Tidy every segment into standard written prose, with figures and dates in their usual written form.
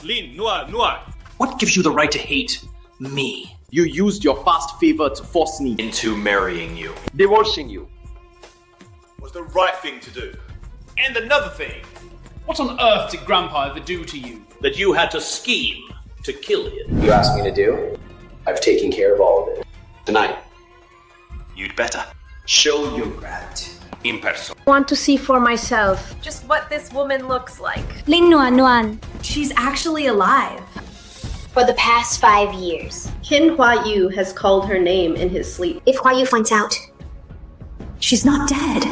Lin, Noir. What gives you the right to hate me? You used your past favor to force me Into marrying you. divorcing you. Was the right thing to do. And another thing. What on earth did Grandpa ever do to you? That you had to scheme to kill him. You asked me to do? I've taken care of all of it. Tonight. You'd better. Show your gratitude. In person. Want to see for myself. Just what this woman looks like. Ling Nuan Nuan. She's actually alive. For the past 5 years. Qin Huayu has called her name in his sleep. If Huayu finds out, She's not dead.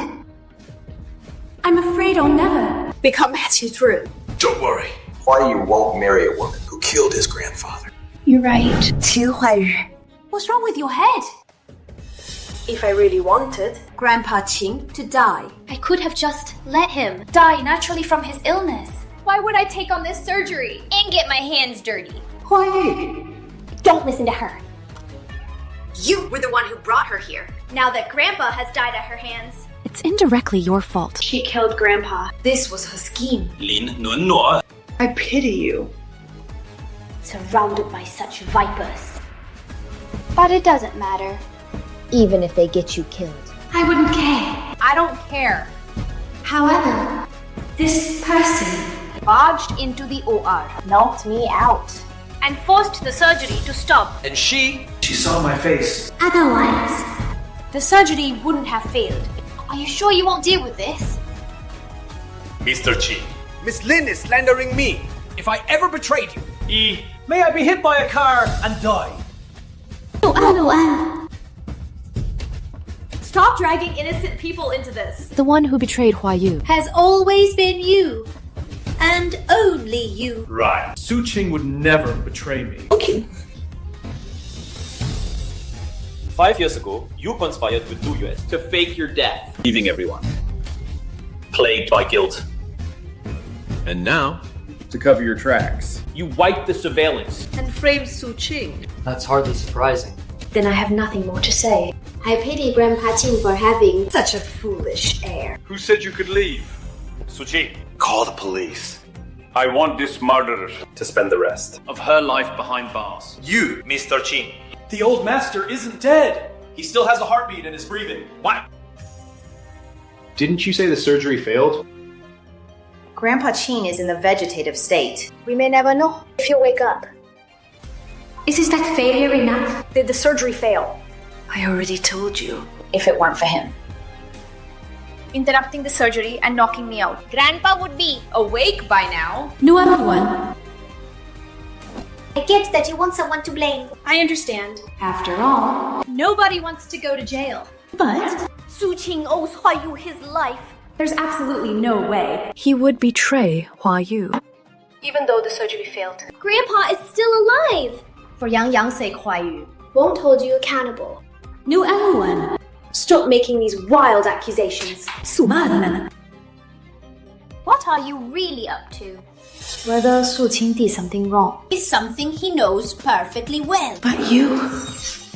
I'm afraid I'll never become Matthew Drew. Don't worry. Why you won't marry a woman who killed his grandfather? You're right. What's wrong with your head? If I really wanted Grandpa Qing to die, I could have just let him die naturally from his illness. Why would I take on this surgery and get my hands dirty? Don't listen to her. you were the one who brought her here. Now that Grandpa has died at her hands. It's indirectly your fault. She killed Grandpa. This was her scheme. Lin, Noir. I pity you. Surrounded by such vipers. But it doesn't matter. Even if they get you killed. I wouldn't care. I don't care. However, this person Barged into the OR Knocked me out. and forced the surgery to stop. And she saw my face. Otherwise, The surgery wouldn't have failed. Are you sure you won't deal with this? Mr. Qin. Miss Lin is slandering me. If I ever betrayed you, Yi. may I be hit by a car and die. Stop dragging innocent people into this. The one who betrayed Huayu. Has always been you. And only you. Right. Su Qing would never betray me. 5 years ago, you conspired with Du Yuan to fake your death, leaving everyone plagued by guilt. And now, to cover your tracks. You wiped the surveillance. and framed Su Qing. That's hardly surprising. then I have nothing more to say. I pity Grandpa Qing for having Such a foolish heir. Who said you could leave? Su Qing. Call the police. I want this murderer To spend the rest. Of her life behind bars. You, Mr. Qin. The old master isn't dead. He still has a heartbeat and is breathing. What? Didn't you say the surgery failed? Grandpa Qing is in the vegetative state. We may never know if you wake up. Is that failure enough? Did the surgery fail? I already told you. If it weren't for him. Interrupting the surgery and knocking me out. Grandpa would be awake by now. Nuan. I get that you want someone to blame. I understand. After all. Nobody wants to go to jail. But Su Qing owes Huayu his life. there's absolutely no way. He would betray Huayu. Even though the surgery failed. Grandpa is still alive. For Yang Yang's sake, Huayu. Won't hold you accountable. Nuan. Stop making these wild accusations. Suman. What are you really up to? Whether Su Qing did something wrong. Is something he knows perfectly well. But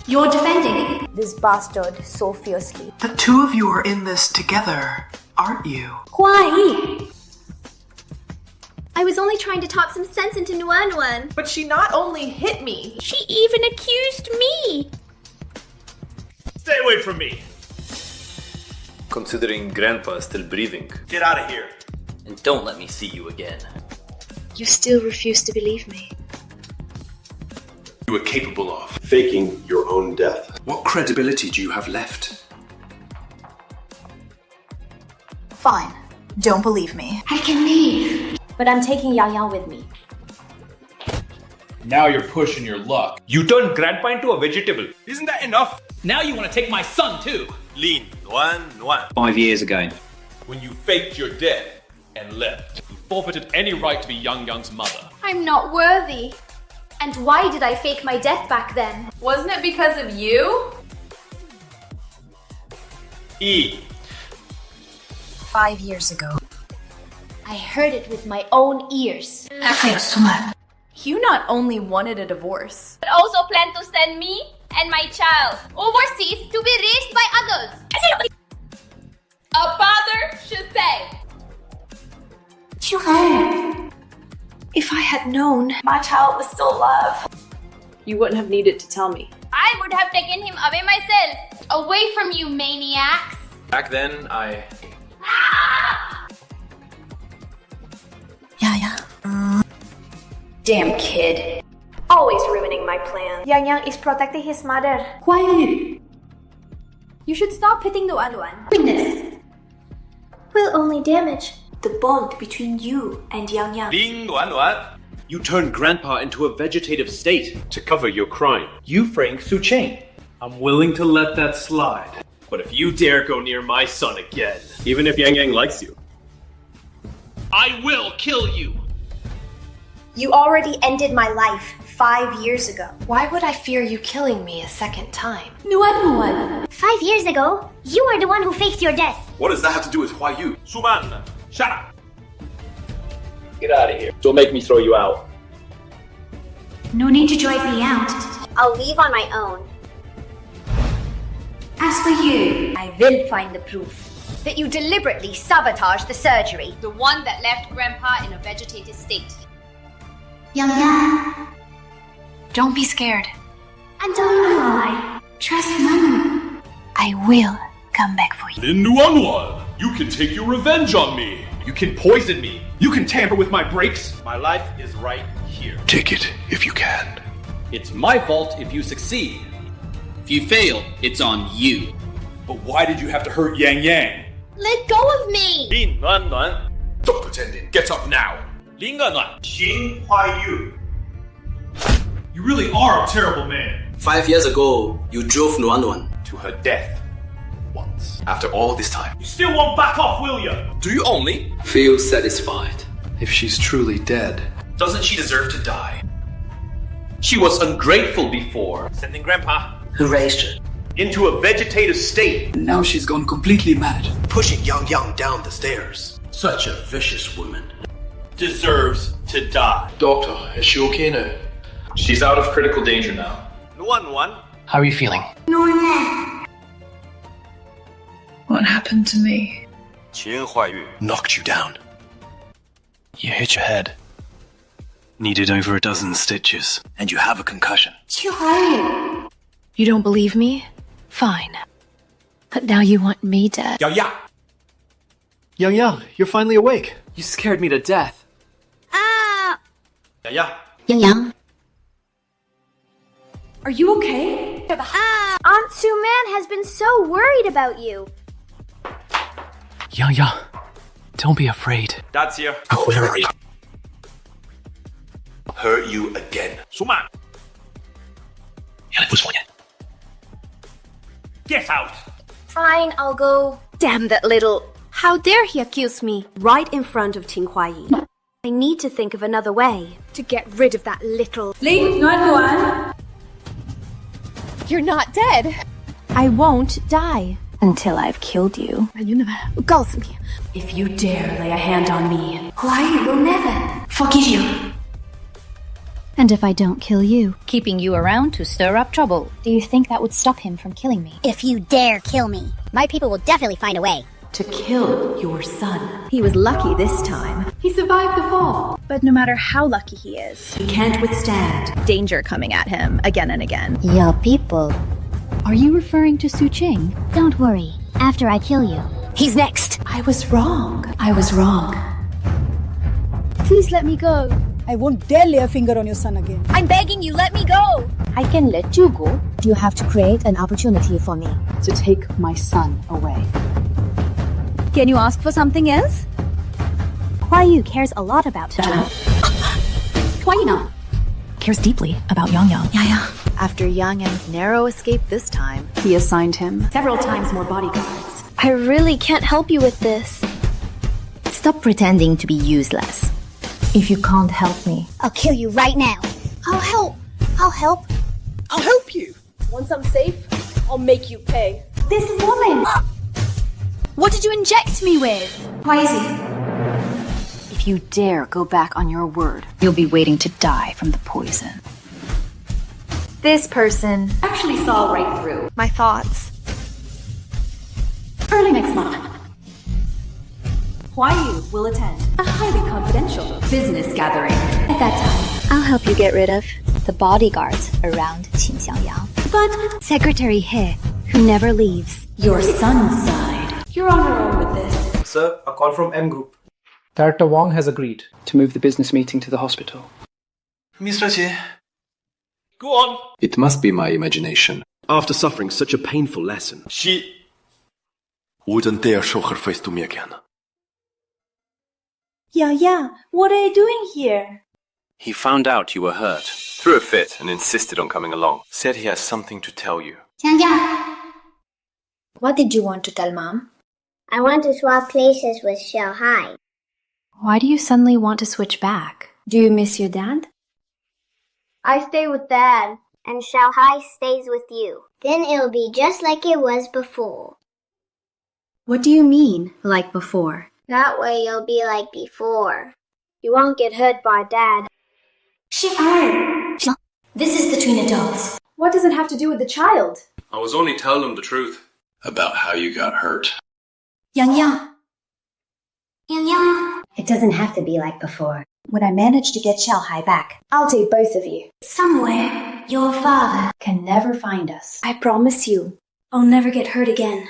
you're defending This bastard so fiercely. The two of you are in this together, aren't you? Why? I was only trying to talk some sense into Nuan. But she not only hit me. She even accused me. Stay away from me. Considering Grandpa is still breathing. Get out of here. And don't let me see you again. You still refuse to believe me. You were capable of. Faking your own death. What credibility do you have left? Fine. Don't believe me. I can leave. But I'm taking Yang Yang with me. Now you're pushing your luck. You turned Grandpa into a vegetable. Isn't that enough? Now you want to take my son too. Lin, Noir. 5 years ago. When you faked your death and left. You forfeited any right to be Yang Yang's mother. I'm not worthy. And why did I fake my death back then? Wasn't it because of you? Yi. 5 years ago. I heard it with my own ears. You not only wanted a divorce, But also plan to send me and my child overseas to be raised by others. A father should say. If I had known my child was still alive, you wouldn't have needed to tell me. I would have taken him away myself. Away from you, maniacs. Back then, I... damn kid. Always ruining my plan. Yang Yang is protecting his mother. Quiet. You should stop hitting the Luan. Witness. Will only damage. The bond between you and Yang Yang. Lin Luan. You turned Grandpa into a vegetative state to cover your crime. You framed Su Cheng. I'm willing to let that slide. But if you dare go near my son again, even if Yang Yang likes you, I will kill you. You already ended my life 5 years ago. Why would I fear you killing me a second time? Nuan. 5 years ago, you were the one who faked your death. What does that have to do with Hua Yu? Suman, shut up. Get out of here. Don't make me throw you out. No need to drive me out. I'll leave on my own. As for you, I will find the proof that you deliberately sabotaged the surgery. The one that left Grandpa in a vegetative state. Yang Yang, Don't be scared. and don't lie. Trust Mama. I will come back for you. Lin Nuan, you can take your revenge on me. you can poison me. You can tamper with my brakes. My life is right here. Take it if you can. It's my fault if you succeed. If you fail, it's on you. But why did you have to hurt Yang Yang? Let go of me. Lin Nuan. Stop pretending. Get up now. Lin Nuan. Xin Hua Yu. You really are a terrible man. 5 years ago, you drove Nuan Nuan. To her death. Once. After all this time. You still won't back off, will you? Do you only? Feel satisfied. If she's truly dead, Doesn't she deserve to die? She was ungrateful before. Sending Grandpa Who raised her? into a vegetative state. now she's gone completely mad. Pushing Yang Yang down the stairs. Such a vicious woman. Deserves to die. Doctor, is she okay now? She's out of critical danger now. Nuan. How are you feeling? What happened to me? Qin Huayu knocked you down. You hit your head. Needed over a dozen stitches. And you have a concussion. You don't believe me? Fine. But now you want me dead. Yang Yang, you're finally awake. You scared me to death. Yeah. Yang Yang. Are you okay? Aunt Su-Man has been so worried about you. Yang, don't be afraid. Dad's here. Where are you? hurt you again. Suman, get out. Fine, I'll go. Damn that little... How dare he accuse me? Right in front of Ting Huayi. I need to think of another way. To get rid of that little... You're not dead. I won't die. Until I've killed you. If you dare lay a hand on me, Huayi will never forgive you. And if I don't kill you, keeping you around to stir up trouble, do you think that would stop him from killing me? If you dare kill me, my people will definitely find a way. To kill your son. He was lucky this time. He survived the fall. But no matter how lucky he is, he can't withstand danger coming at him again and again. Your people. Are you referring to Su Cheng? Don't worry. After I kill you, he's next. I was wrong. I was wrong. Please let me go. I won't dare lay a finger on your son again. I'm begging you, let me go. I can let you go. You have to create an opportunity for me. To take my son away. Can you ask for something else? Huayu cares a lot about her. Huayu cares deeply about Yang Yang. Yeah. After Yang Yang's narrow escape this time, He assigned him several times more bodyguards. I really can't help you with this. Stop pretending to be useless. If you can't help me, I'll kill you right now. I'll help. I'll help. I'll help you. Once I'm safe, I'll make you pay. This woman! What did you inject me with? Why is he? if you dare go back on your word, you'll be waiting to die from the poison. This person actually saw right through my thoughts. Early next month, Huayu will attend a highly confidential business gathering At that time, I'll help you get rid of the bodyguards around Qin Xiangyang. But Secretary He, who never leaves. Your son's side. You're on your own with this. Sir, a call from M Group. Director Wong has agreed to move the business meeting to the hospital. Mr. Qi. Go on. It must be my imagination. After suffering such a painful lesson. She wouldn't dare show her face to me again. Yeah, what are you doing here? He found out you were hurt, threw a fit, and insisted on coming along. Said he has something to tell you. Xiangyang. What did you want to tell Mom? I want to swap places with Xiao Hai. Why do you suddenly want to switch back? Do you miss your dad? I stay with Dad, and Xiao Hai stays with you. Then it'll be just like it was before. What do you mean, like before? That way you'll be like before. You won't get hurt by Dad. This is between adults. What does it have to do with the child? I was only telling him the truth. About how you got hurt. Yang. It doesn't have to be like before. When I manage to get Xiao Hai back, I'll take both of you. Somewhere, your father Can never find us. I promise you, I'll never get hurt again.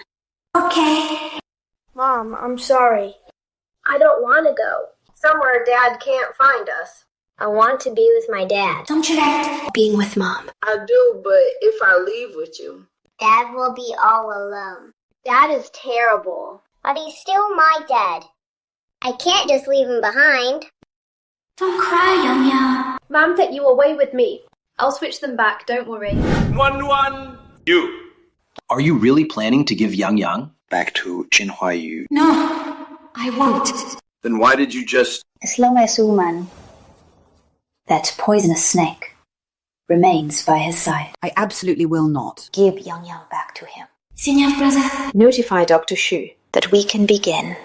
Okay. Mom, I'm sorry. I don't want to go. Somewhere Dad can't find us. I want to be with my dad. Don't you like Being with Mom. I do, but if I leave with you. Dad will be all alone. Dad is terrible. But he's still my dad. I can't just leave him behind. Don't cry, Yang. Mom took you away with me. I'll switch them back, don't worry. One. You. Are you really planning to give Yang Yang back to Qin Huaiyu? No, I won't. Then why did you just... As long as Wuman, that poisonous snake, remains by his side, I absolutely will not. give Yang Yang back to him. Senior brother. Notify Dr. Shu that we can begin.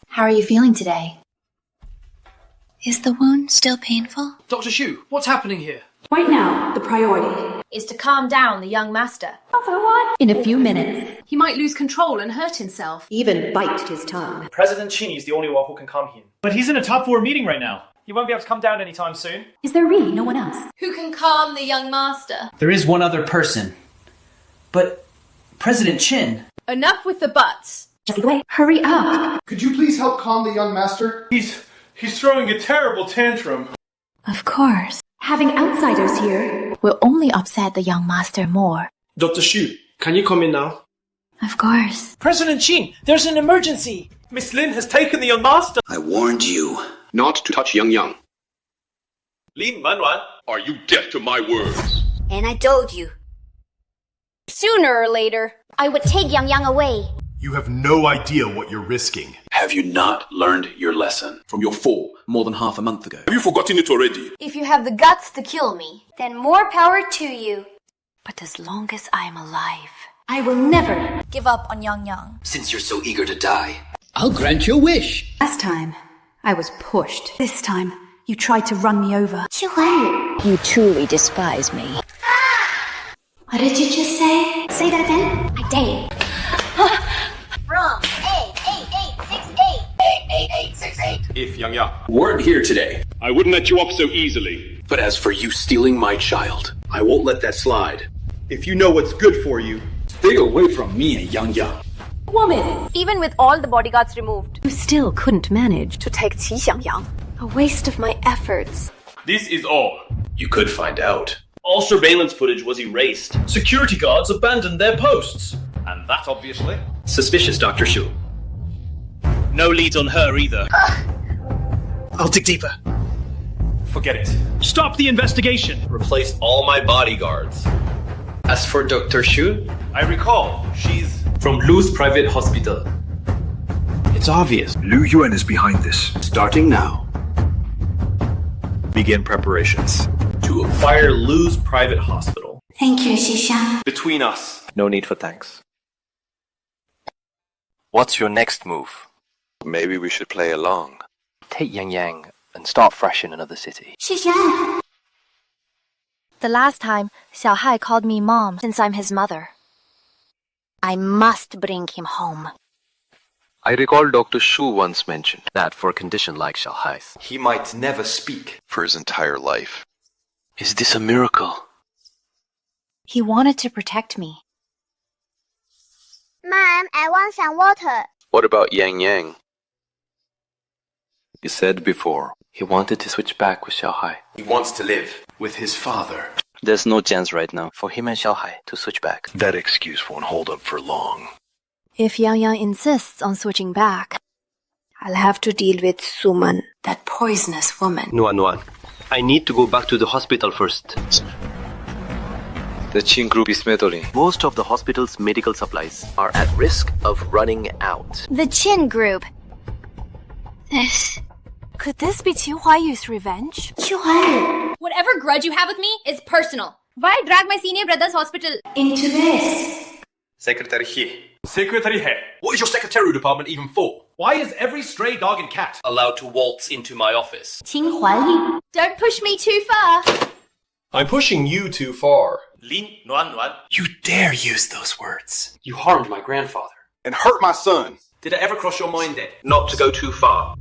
How are you feeling today? Is the wound still painful? Dr. Shu, what's happening here? Right now, the priority is to calm down the young master. In a few minutes, He might lose control and hurt himself. even bite his tongue. President Qin is the only one who can calm him. But he's in a top 4 meeting right now. He won't be able to come down anytime soon. Is there really no one else? Who can calm the young master? There is one other person. But President Qin... Enough with the buts. Just wait. Hurry up. Could you please help calm the young master? He's throwing a terrible tantrum. Of course. Having outsiders here Will only upset the young master more. Dr. Shu, can you come in now? Of course. President Qin, there's an emergency. Miss Lin has taken the young master. I warned you not to touch Yang Yang. Lin Manwan, are you deaf to my words? And I told you. Sooner or later, I would take Yang Yang away. You have no idea what you're risking. Have you not learned your lesson from your fall more than half a month ago? Have you forgotten it already? If you have the guts to kill me, then more power to you. But as long as I'm alive, I will never. Give up on Yang Yang. Since you're so eager to die. I'll grant your wish. Last time, I was pushed. This time, you tried to run me over. You truly despise me. What did you just say? Say that again. I dare. Wrong. 8868. If Yang Yang weren't here today, I wouldn't let you off so easily. but as for you stealing my child, I won't let that slide. If you know what's good for you, Stay away from me and Yang Yang. Woman! Even with all the bodyguards removed, you still couldn't manage to take Qi Xiangyang. A waste of my efforts. this is all. You could find out. All surveillance footage was erased. Security guards abandoned their posts. And that obviously. Suspicious, Dr. Shu. No leads on her either. I'll dig deeper. Forget it. Stop the investigation. Replaced all my bodyguards. As for Dr. Shu, I recall, she's from Lu's private hospital. It's obvious. Lu Yuan is behind this. Starting now. Begin preparations. To acquire Lu's private hospital. Thank you, Xishan. between us. No need for thanks. What's your next move? Maybe we should play along. Take Yang Yang and start fresh in another city. Xishan. The last time, Xiao Hai called me mom since I'm his mother. I must bring him home. I recall Dr. Shu once mentioned that for a condition like Xiaohai's, he might never speak for his entire life. Is this a miracle? He wanted to protect me. Mom, I want some water. What about Yang Yang? He said before, He wanted to switch back with Xiaohai. he wants to live with his father. There's no chance right now for him and Xiaohai to switch back. That excuse won't hold up for long. If Yang Yang insists on switching back, I'll have to deal with Suman, that poisonous woman. Nuan, I need to go back to the hospital first. The Qin group is meddling. Most of the hospital's medical supplies are at risk of running out. The Qin group. Could this be Qin Huaiyu's revenge? Whatever grudge you have with me is personal. Why drag my senior brother's hospital into this? Secretary He. Secretary He. What is your secretarial department even for? Why is every stray dog and cat Allowed to waltz into my office. Qin Huaiyu. Don't push me too far. I'm pushing you too far. Lin Nuan Nuan. You dare use those words. You harmed my grandfather. And hurt my son. Did it ever cross your mind then not to go too far?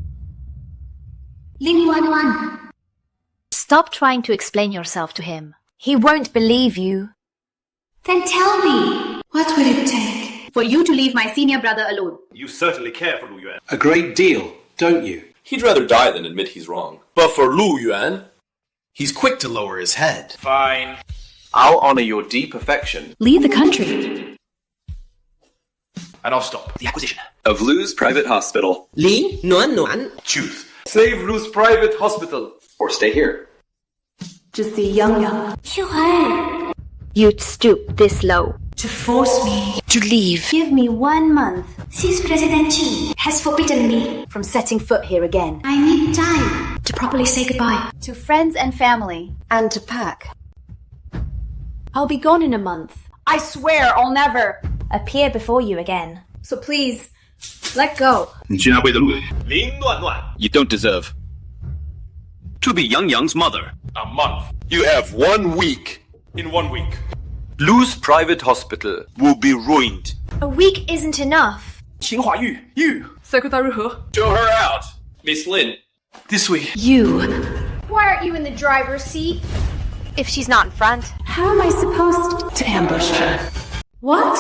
Lin Wan Wan. Stop trying to explain yourself to him. He won't believe you. Then tell me, what would it take For you to leave my senior brother alone. You certainly care for Lu Yuan. A great deal, don't you? He'd rather die than admit he's wrong. But for Lu Yuan, He's quick to lower his head. Fine. I'll honor your deep affection. Leave the country. And I'll stop. The acquisition of Lu's private hospital. Lin Nuan Nuan. Choose. Save Lu's private hospital. Or stay here. Just the Yang Yang. You'd stoop this low. To force me To leave. Give me 1 month. Since President Qin has forbidden me From setting foot here again. I need time to properly say goodbye. To friends and family. And to pack. I'll be gone in a month. I swear I'll never. Appear before you again. So please, let go. Lin Nuan Nuan. You don't deserve to be Yang Yang's mother. A month. You have 1 week. In 1 week. Lu's private hospital will be ruined. A week isn't enough. Qin Huaiyu, you. Secretary He. Show her out. Miss Lin. This way. You. Why aren't you in the driver's seat? If she's not in front. How am I supposed to ambush her? What?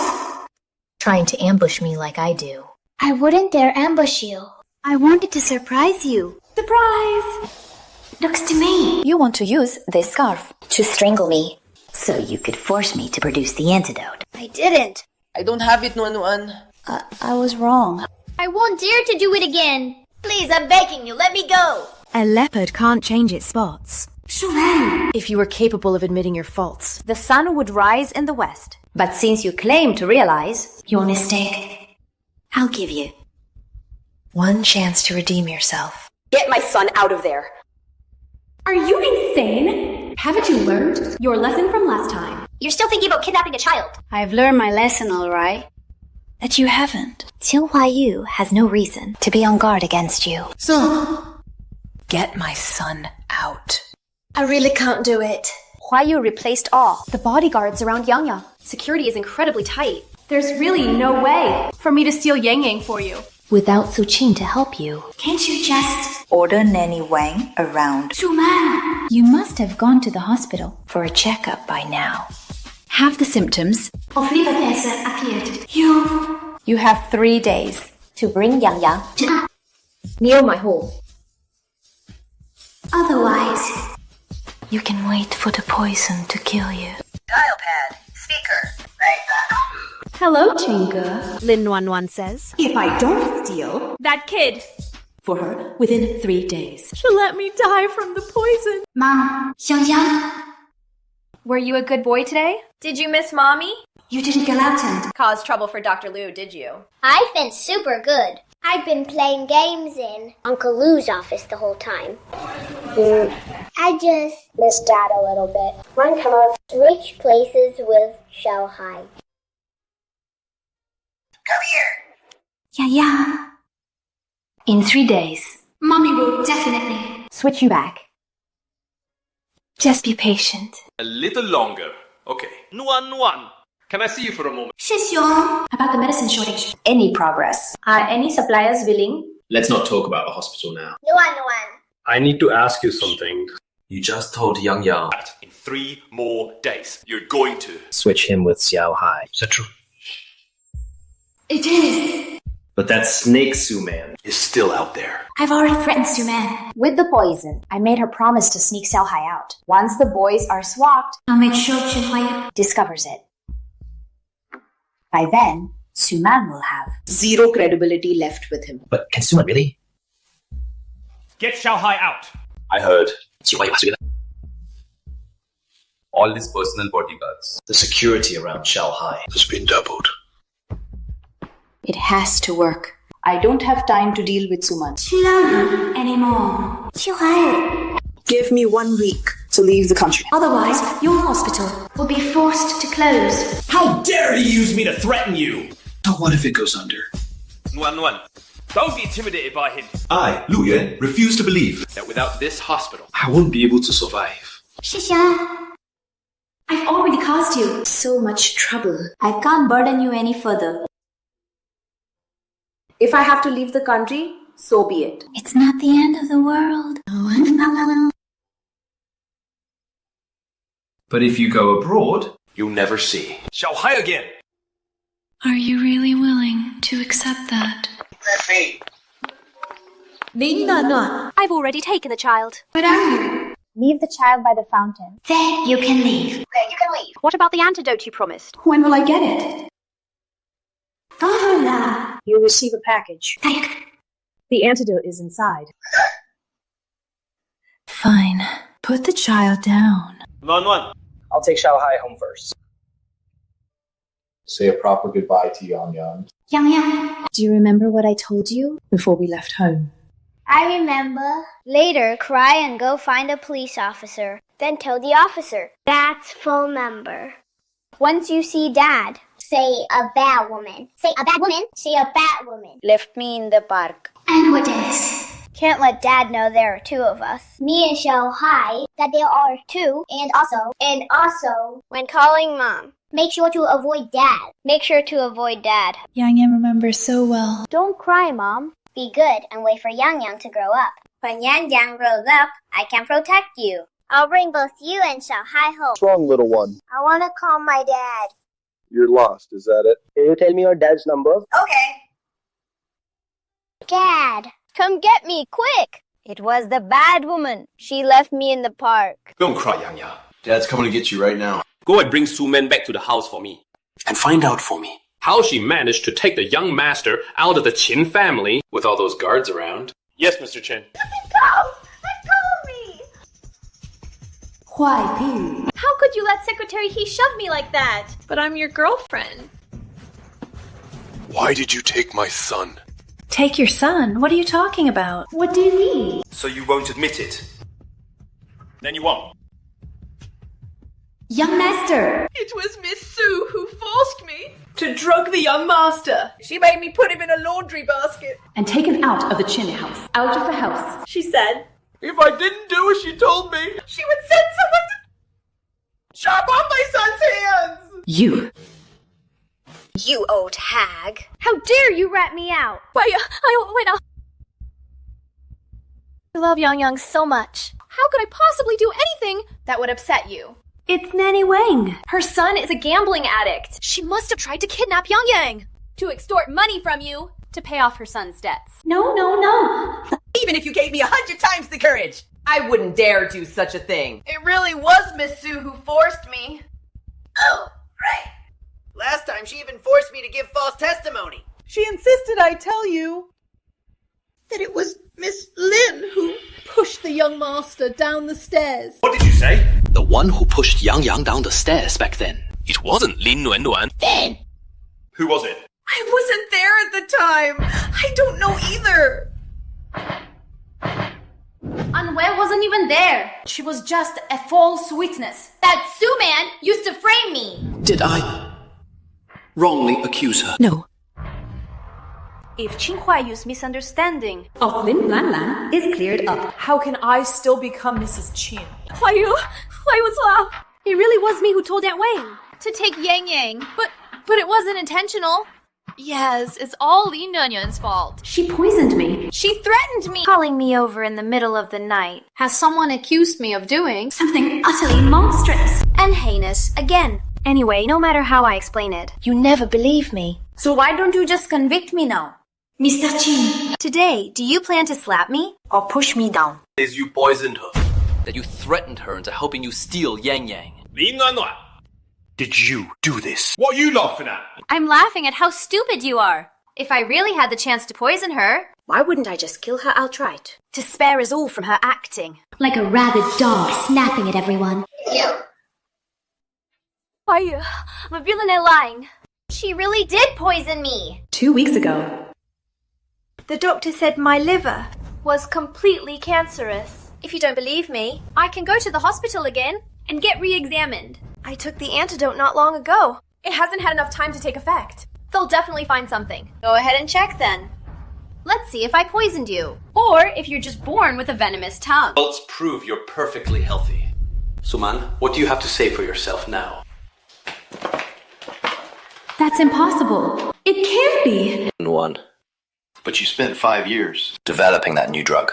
Trying to ambush me like I do. I wouldn't dare ambush you. I wanted to surprise you. Surprise! Looks to me. You want to use this scarf. To strangle me. So you could force me to produce the antidote. I didn't. I don't have it, Nuan Nuan. I was wrong. I won't dare to do it again. Please, I'm begging you, let me go. A leopard can't change its spots. Shuren. If you were capable of admitting your faults, the sun would rise in the west. But since you claim to realize Your mistake. I'll give you one chance to redeem yourself. Get my son out of there. Are you insane? Haven't you learned your lesson from last time? You're still thinking about kidnapping a child. I've learned my lesson, all right. That you haven't. Qin Huaiyu has no reason to be on guard against you. So, Get my son out. I really can't do it. Huaiyu replaced all the bodyguards around Yang Yang. Security is incredibly tight. There's really no way for me to steal Yang Yang for you. Without Su Qin to help you. can't you just... Order Nanny Wang around. Suman! You must have gone to the hospital for a checkup by now. Have the symptoms. Of Liverpesa appeared. You have 3 days To bring Yang Yang near my home. Otherwise... You can wait for the poison to kill you. Dial pad. Speaker. Hello, Chinga. Lin Nuan Nuan says. If I don't steal That kid. for her within 3 days. She'll let me die from the poison. Mom, Yang Yang, Were you a good boy today? Did you miss mommy? you didn't go out and... Cause trouble for Dr. Liu, did you? I've been super good. I've been playing games in Uncle Lou's office the whole time. I just missed Dad a little bit. One come switch places with Xiaohai. Come here. Yeah. In 3 days. Mommy will definitely... Switch you back. Just be patient. A little longer. Okay. Nuan Nuan. Can I see you for a moment? About the medicine shortage. Any progress? Are any suppliers willing? Let's not talk about the hospital now. Nuan. I need to ask you something. You just told Yang Yang. In 3 more days, you're going to Switch him with Xiao Hai. Is that true? It is. But that snake Su-Man is still out there. I've already threatened Su-Man. With the poison, I made her promise to sneak Xiao Hai out. Once the boys are swapped, I'll make sure Chinhuai discovers it. By then, Su-Man will have zero credibility left with him. But can Su-Man really? Get Xiao Hai out. I heard. All his personal bodyguards. The security around Xiao Hai has been doubled. It has to work. I don't have time to deal with Suman anymore. Give me 1 week to leave the country. Otherwise, your hospital will be forced to close. How dare he use me to threaten you? So what if it goes under? Nuan. Don't be intimidated by him. I, Lu Yuan, refuse to believe That without this hospital, I won't be able to survive. I've already caused you So much trouble. I can't burden you any further. If I have to leave the country, so be it. It's not the end of the world. But if you go abroad, you'll never see Xiao Hai again. Are you really willing to accept that? That's me. I've already taken the child. What are you? Leave the child by the fountain. Then you can leave. Okay, you can leave. What about the antidote you promised? When will I get it? You receive a package. The antidote is inside. Fine. Put the child down. Nuan. I'll take Xiao Hai home first. Say a proper goodbye to Yang Yang. Yang. Do you remember what I told you? Before we left home. I remember. Later, cry and go find a police officer. Then tell the officer. That's full number. Once you see Dad, say a bad woman. Say a bad woman. Say a bad woman. Left me in the park. And what is? Can't let Dad know there are 2 of us. Me and Xiao Hai, that there are 2. And also, when calling Mom, make sure to avoid Dad. Make sure to avoid Dad. Yang Yang remembers so well. Don't cry, Mom. Be good and wait for Yang Yang to grow up. When Yang Yang grows up, I can protect you. I'll bring both you and Xiao Hai home. What's wrong, little one? I want to call my dad. You're lost, is that it? Can you tell me your dad's number? Okay. Dad, come get me, quick! It was the bad woman. She left me in the park. Don't cry, Yang Yang. Dad's coming to get you right now. Go and bring Su-Man back to the house for me. and find out for me how she managed to take the young master out of the Qin family with all those guards around. Yes, Mr. Chen. How could you let Secretary He shove me like that? But I'm your girlfriend. Why did you take my son? Take your son? What are you talking about? What do you mean? So you won't admit it? Then you won't. Young master! It was Miss Sue who forced me to drug the young master. She made me put him in a laundry basket. And take him out of the Chin house. Out of the house. She said, if I didn't do as she told me, she would send someone to chop off my son's hands. You. You old hag. How dare you rat me out? Wait. I love Yang Yang so much. How could I possibly do anything that would upset you? It's Nanny Wang. Her son is a gambling addict. She must have tried to kidnap Yang Yang to extort money from you to pay off her son's debts. No. Even if you gave me 100 times the courage, I wouldn't dare do such a thing. It really was Miss Sue who forced me. Oh, right. Last time she even forced me to give false testimony. She insisted I tell you that it was Miss Lin who pushed the young master down the stairs. What did you say? The one who pushed Yang Yang down the stairs back then. It wasn't Lin Nuan. Then! Who was it? I wasn't there at the time. I don't know either. Anwe wasn't even there. She was just a false witness. That Sue man used to frame me. Did I wrongly accuse her? No. If Qinghua Yu's misunderstanding Of Lin Lanlan is cleared up. How can I still become Mrs. Qin? Huai Yu, it really was me who told Aunt Wang. to take Yang Yang. But it wasn't intentional. Yes, it's all Li Yuan's fault. She poisoned me. She threatened me. Calling me over in the middle of the night. Has someone accused me of doing Something utterly monstrous. And heinous again. Anyway, no matter how I explain it, you never believe me. So why don't you just convict me now? Mr. Qin. Today, do you plan to slap me or push me down? Is you poisoned her. That you threatened her into helping you steal Yang Yang. Li Yuan. Did you do this? What are you laughing at? I'm laughing at how stupid you are. If I really had the chance to poison her, Why wouldn't I just kill her outright? To spare us all from her acting. Like a rabid dog snapping at everyone. why you? I'm feeling it lying. She really did poison me. 2 weeks ago. The doctor said my liver. Was completely cancerous. If you don't believe me, I can go to the hospital again and get re-examined. I took the antidote not long ago. It hasn't had enough time to take effect. They'll definitely find something. Go ahead and check then. Let's see if I poisoned you. Or if you're just born with a venomous tongue. Results prove you're perfectly healthy. Suman, what do you have to say for yourself now? That's impossible. It can't be. One. But you spent 5 years. Developing that new drug.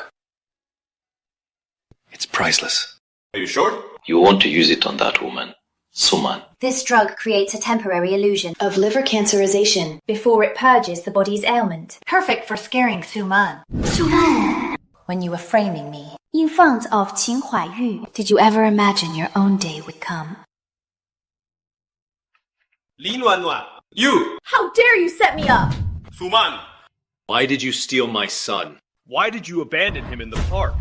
It's priceless. Are you sure? You want to use it on that woman, Suman. This drug creates a temporary illusion of liver cancerization before it purges the body's ailment. Perfect for scaring Suman. Suman! When you were framing me. In front of Qin Huaiyu, did you ever imagine your own day would come? Li Yuan. You! How dare you set me up? Suman! Why did you steal my son? Why did you abandon him in the park?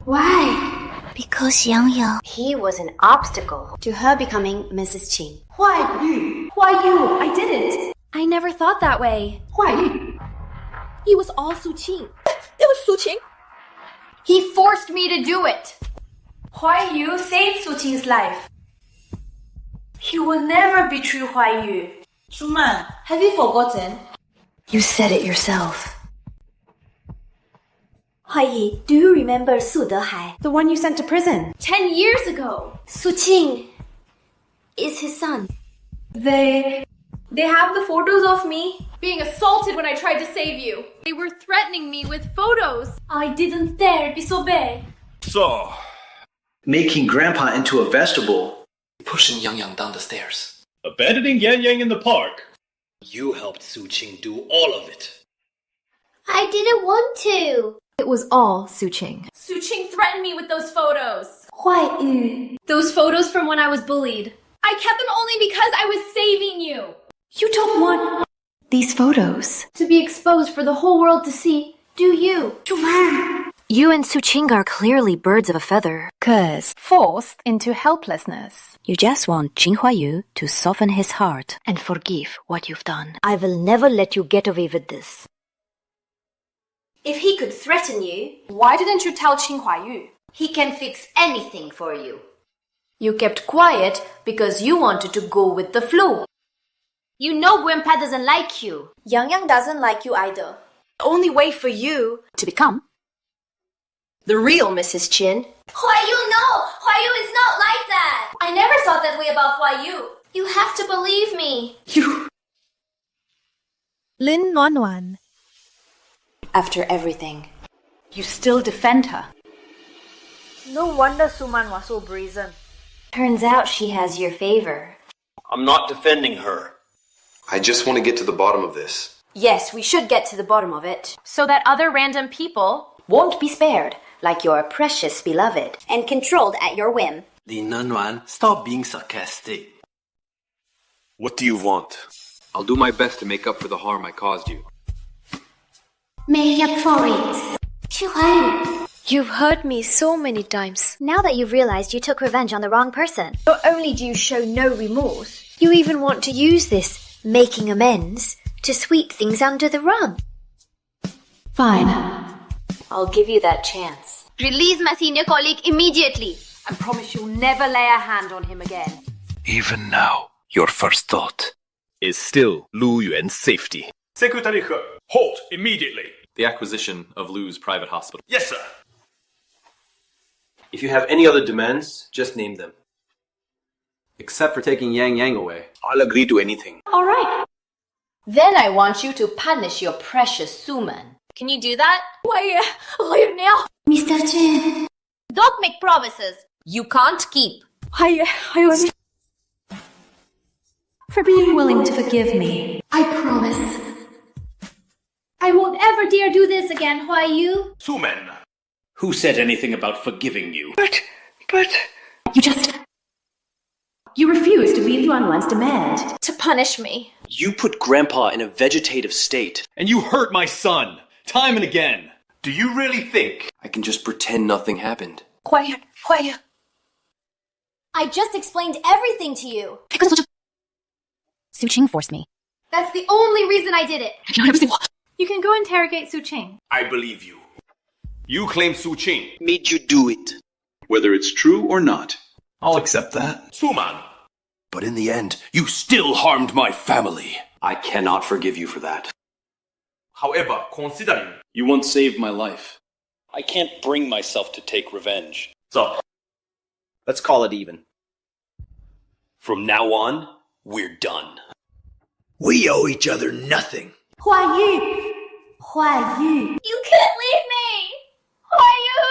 Why? Because Yang Yang. He was an obstacle to her becoming Mrs. Qin. Why you? Why you? I didn't. I never thought that way. Why you? He was all Su Qing. It was Su Qing. He forced me to do it. Huai Yu saved Su Qing's life. He will never betray Huai Yu. Suman, have you forgotten? You said it yourself. Huai Yi, do you remember Su Dehai? The one you sent to prison. 10 years ago. Su Qing is his son. They have the photos of me being assaulted when I tried to save you. They were threatening me with photos. I didn't dare disobey. So, Making Grandpa into a vegetable. Pushing Yang Yang down the stairs. Abandoning Yang Yang in the park. You helped Su Qing do all of it. I didn't want to. It was all Su Qing. Su Qing threatened me with those photos. Huai Yu. Those photos from when I was bullied. I kept them only because I was saving you. You don't want These photos. To be exposed for the whole world to see, do you? You and Su Qing are clearly birds of a feather. 'Cause forced into helplessness. you just want Qin Huaiyu to soften his heart and forgive what you've done. I will never let you get away with this. If he could threaten you, Why didn't you tell Qin Huaiyu? he can fix anything for you. You kept quiet because you wanted to go with the flow. You know Grandpa doesn't like you. Yang Yang doesn't like you either. The only way for you To become the real Mrs. Qin. Huaiyu, no! Huaiyu is not like that! I never thought that way about Huaiyu. You have to believe me. Lin Yuan. After everything. You still defend her. No wonder Suman was so brazen. Turns out she has your favor. I'm not defending her. I just want to get to the bottom of this. Yes, we should get to the bottom of it. So that other random people Won't be spared, like your precious beloved. And controlled at your whim. Li Yuan, stop being sarcastic. What do you want? I'll do my best to make up for the harm I caused you. make up for it. Qin Huaiyu. You've hurt me so many times. Now that you've realized you took revenge on the wrong person, Not only do you show no remorse, you even want to use this making amends to sweep things under the rug. Fine. I'll give you that chance. release my senior colleague immediately. I promise you'll never lay a hand on him again. Even now, your first thought Is still Lu Yuan's safety. Secretary He, halt immediately. The acquisition of Lu's private hospital. Yes, sir. If you have any other demands, just name them. Except for taking Yang Yang away. I'll agree to anything. All right. Then I want you to punish your precious Suman. Can you do that? Mr. Chen. Don't make promises. You can't keep. For being willing to forgive me. I promise. I won't ever dare do this again, Huai Yu. Suman. Who said anything about forgiving you? You refused to meet Yuan Wan's demand. To punish me. You put Grandpa in a vegetative state. And you hurt my son, time and again. Do you really think? I can just pretend nothing happened. Quiet. I just explained everything to you. Su Qing forced me. That's the only reason I did it. You can go interrogate Su Qing. I believe you. You claim Su Qing. Made you do it. Whether it's true or not, I'll accept that. Suman. But in the end, you still harmed my family. I cannot forgive you for that. However, considering... You once saved my life. I can't bring myself to take revenge. So, Let's call it even. From now on, we're done. We owe each other nothing. Huai Yu. You can't leave me. Huai Yu.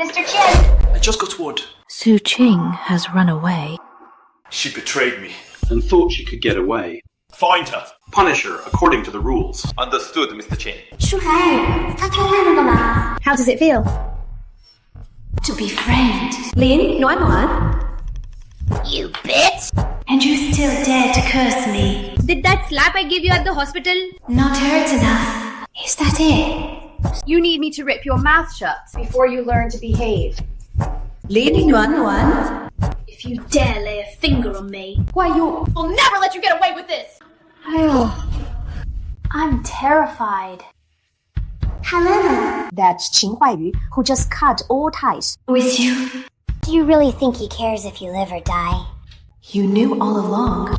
Mr. Chen. I just got word. Su Qing has run away. she betrayed me. And thought she could get away. Find her. Punish her according to the rules. Understood, Mr. Chen. How does it feel? To be framed. Lin, Nuan Nuan. You bitch! And you still dare to curse me. Did that slap I gave you at the hospital? Not hurt enough. Is that it? You need me to rip your mouth shut before you learn to behave. Lin, Nuan Nuan. If you dare lay a finger on me, why I'll never let you get away with this! I'm terrified. Helena. That's Qin Huaiyu, who just cut all ties. With you. Do you really think he cares if you live or die? You knew all along.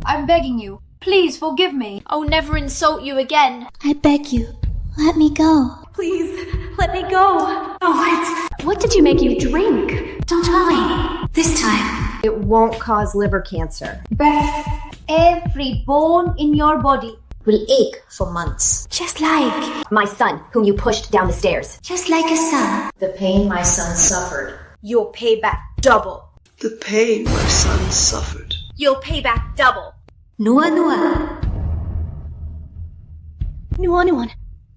I'm begging you. Please forgive me. I'll never insult you again. I beg you, let me go. Please, let me go. Oh, what did you make you drink? Don't worry. This time. It won't cause liver cancer. Beth, every bone in your body Will ache for months. Just like. My son, whom you pushed down the stairs. Just like a son. The pain my son suffered. you'll pay back double. The pain my son suffered. You'll pay back double. Nua Nua. Nuan.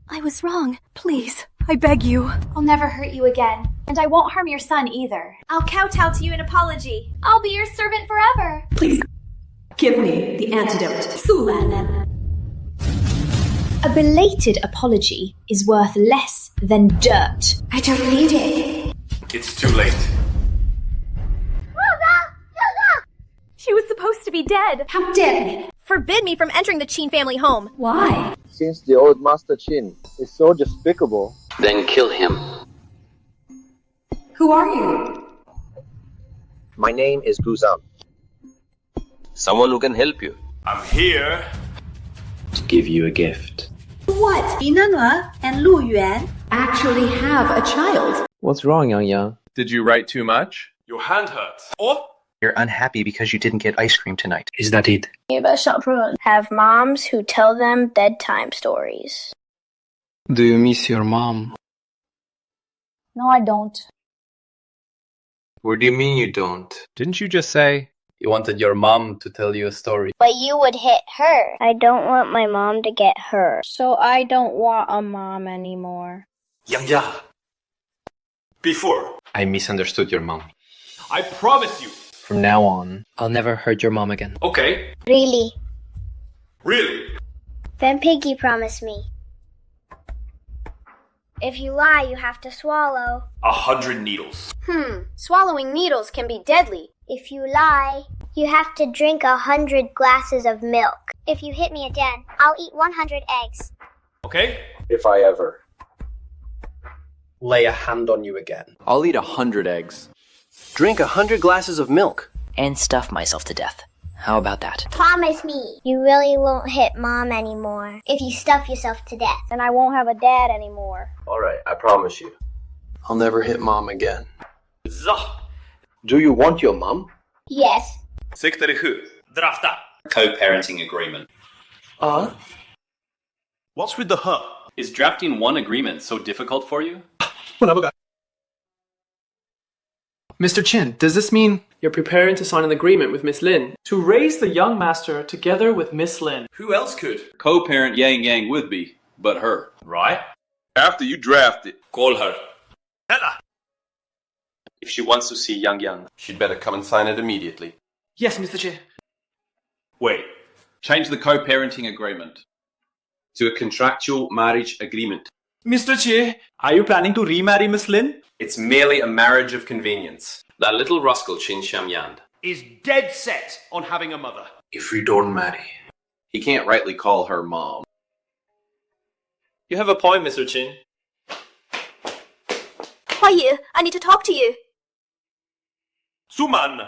I was wrong. Please, I beg you. I'll never hurt you again. And I won't harm your son either. I'll kowtow to you in apology. I'll be your servant forever. Please, give me the antidote. Sulan. A belated apology is worth less than dirt. I don't need it. It's too late. She was supposed to be dead. How dare you? Forbid me from entering the Qin family home. Why? Since the old Master Qin is so despicable. Then kill him. Who are you? My name is Guzan. Someone who can help you. I'm here to give you a gift. What? Yinanua and Lu Yuan actually have a child. What's wrong, Yang Yang? Did you write too much? Your hand hurts. Or you're unhappy because you didn't get ice cream tonight. Is that it? Have moms who tell them bedtime stories. Do you miss your mom? No, I don't. What do you mean you don't? Didn't you just say you wanted your mom to tell you a story? But you would hit her. I don't want my mom to get hurt. So I don't want a mom anymore. Yang Ya. Before. I misunderstood your mom. I promise you. From now on, I'll never hurt your mom again. Okay. Really? Really? Then Piggy promised me. If you lie, you have to swallow. 100 needles. Swallowing needles can be deadly. If you lie, you have to drink 100 glasses of milk. If you hit me again, I'll eat 100 eggs. Okay? If I ever lay a hand on you again, I'll eat 100 eggs. Drink 100 glasses of milk. And stuff myself to death. How about that? Promise me you really won't hit Mom anymore. If you stuff yourself to death, then I won't have a dad anymore. Alright, I promise you. I'll never hit Mom again. Zah. Do you want your mom? Yes. Secretary who? Drafta. Co-parenting agreement. What's with the her? Is drafting one agreement so difficult for you? Mr. Chin, does this mean You're preparing to sign an agreement with Miss Lin to raise the young master together with Miss Lin. Who else could? Co-parent Yang Yang would be, but her. Right? After you draft it. Call her. Hella. If she wants to see Yang Yang, she'd better come and sign it immediately. Yes, Mr. Che. Wait. Change the co-parenting agreement To a contractual marriage agreement. Mr. Che, are you planning to remarry Miss Lin? It's merely a marriage of convenience. That little rascal Qin Xiamyan Is dead set on having a mother. If we don't marry. He can't rightly call her mom. You have a point, Mr. Qin. Huayi, I need to talk to you. Suman.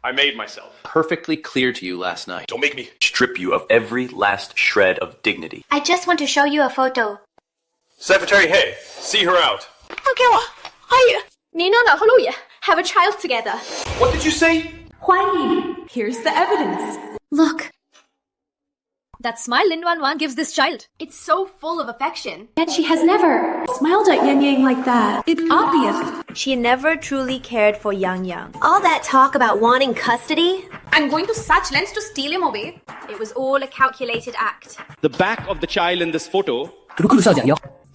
I made myself perfectly clear to you last night? Don't make me Strip you of every last shred of dignity. I just want to show you a photo. Secretary Hay, see her out. Have a child together. What did you say? Huayi, here's the evidence. Look. That smile Lin Wanwan gives this child. It's so full of affection. Yet she has never smiled at Yang Yang like that. It's obvious. She never truly cared for Yang Yang. All that talk about wanting custody? I'm going to such lengths to steal him away. It was all a calculated act. The back of the child in this photo.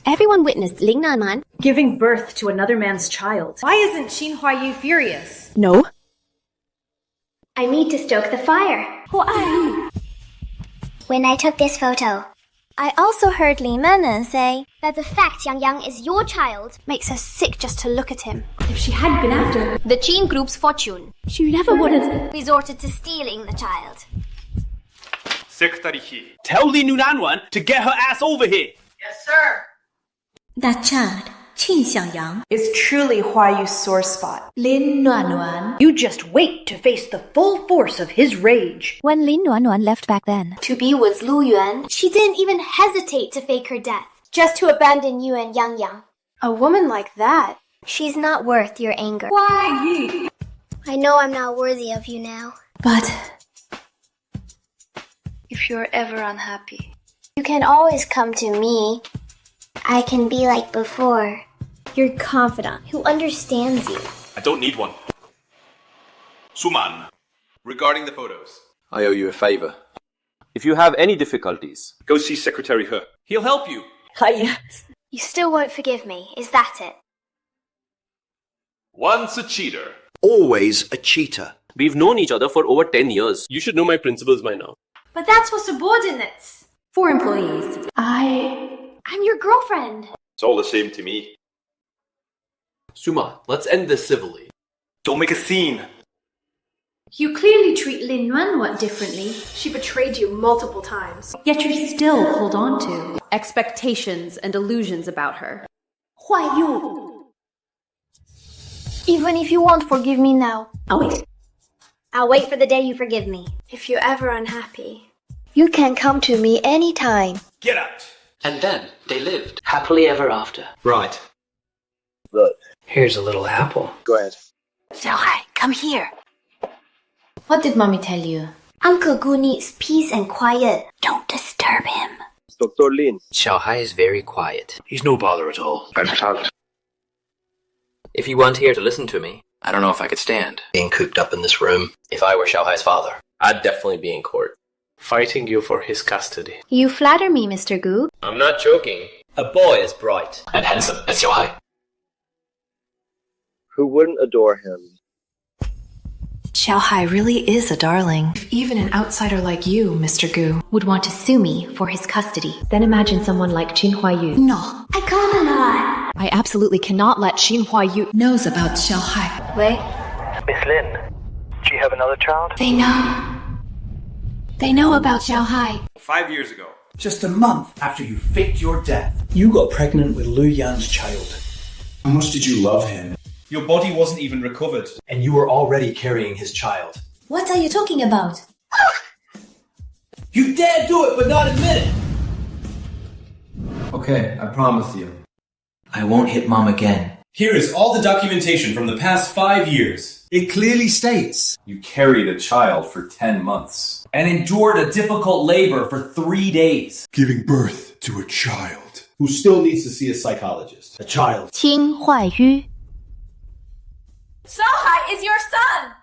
Everyone witnessed Ling Nanman Giving birth to another man's child. Why isn't Xin Huayu furious? No. I need to stoke the fire. When I took this photo, I also heard Li Menan say that the fact Yang Yang is your child makes her sick just to look at him. If she had been after the Qin group's fortune, she never would have Resorted to stealing the child. Secretary He. Tell Li Nunanwan to get her ass over here. Yes, sir. That child, Qin Xiangyang, Is truly Huayu's sore spot. Lin Nuanuan. You just wait to face the full force of his rage. When Lin Nuanuan left back then, To be with Lu Yuan, she didn't even hesitate to fake her death, just to abandon you and Yang Yang. a woman like that. She's not worth your anger. Why? I know I'm not worthy of you now. But if you're ever unhappy, You can always come to me. I can be like before. Your confidant who understands you. I don't need one. Suman. Regarding the photos. I owe you a favor. If you have any difficulties, Go see Secretary He. He'll help you. You still won't forgive me, is that it? Once a cheater. Always a cheater. we've known each other for over 10 years. You should know my principles by now. But that's for subordinates. For employees. I'm your girlfriend. It's all the same to me. Suma, let's end this civilly. Don't make a scene. You clearly treat Lin Yuanwan differently. She betrayed you multiple times. Yet you still hold on to expectations and illusions about her. Huayu. Even if you won't forgive me now. I'll wait for the day you forgive me. If you're ever unhappy. you can come to me anytime. Get out. And then they lived happily ever after. Right. Good. Here's a little apple. Go ahead. Xiaohai, come here. What did Mommy tell you? Uncle Gu needs peace and quiet. Don't disturb him. Dr. Lin. Xiaohai is very quiet. He's no bother at all. If you weren't here to listen to me, I don't know if I could stand being cooped up in this room, if I were Xiaohai's father, I'd definitely be in court. fighting you for his custody. You flatter me, Mr. Gu. I'm not joking. A boy is bright. and handsome as Xiaohai. Who wouldn't adore him? Xiaohai really is a darling. If even an outsider like you, Mr. Gu, would want to sue me for his custody, then imagine someone like Qin Huayu. No. I cannot. I absolutely cannot let Qin Huayu knows about Xiaohai. Wait. Miss Lin, do you have another child? They know. They know about Xiaohai. 5 years ago. Just a month after you faked your death, you got pregnant with Lu Yan's child. How much did you love him? Your body wasn't even recovered. And you were already carrying his child. What are you talking about? You dare do it, but not admit it! Okay, I promise you. I won't hit Mom again. Here is all the documentation from the past 5 years. It clearly states you carried a child for 10 months. And endured a difficult labor for 3 days. Giving birth to a child. Who still needs to see a psychologist. A child. 金怀玉 Xiaohai is your son!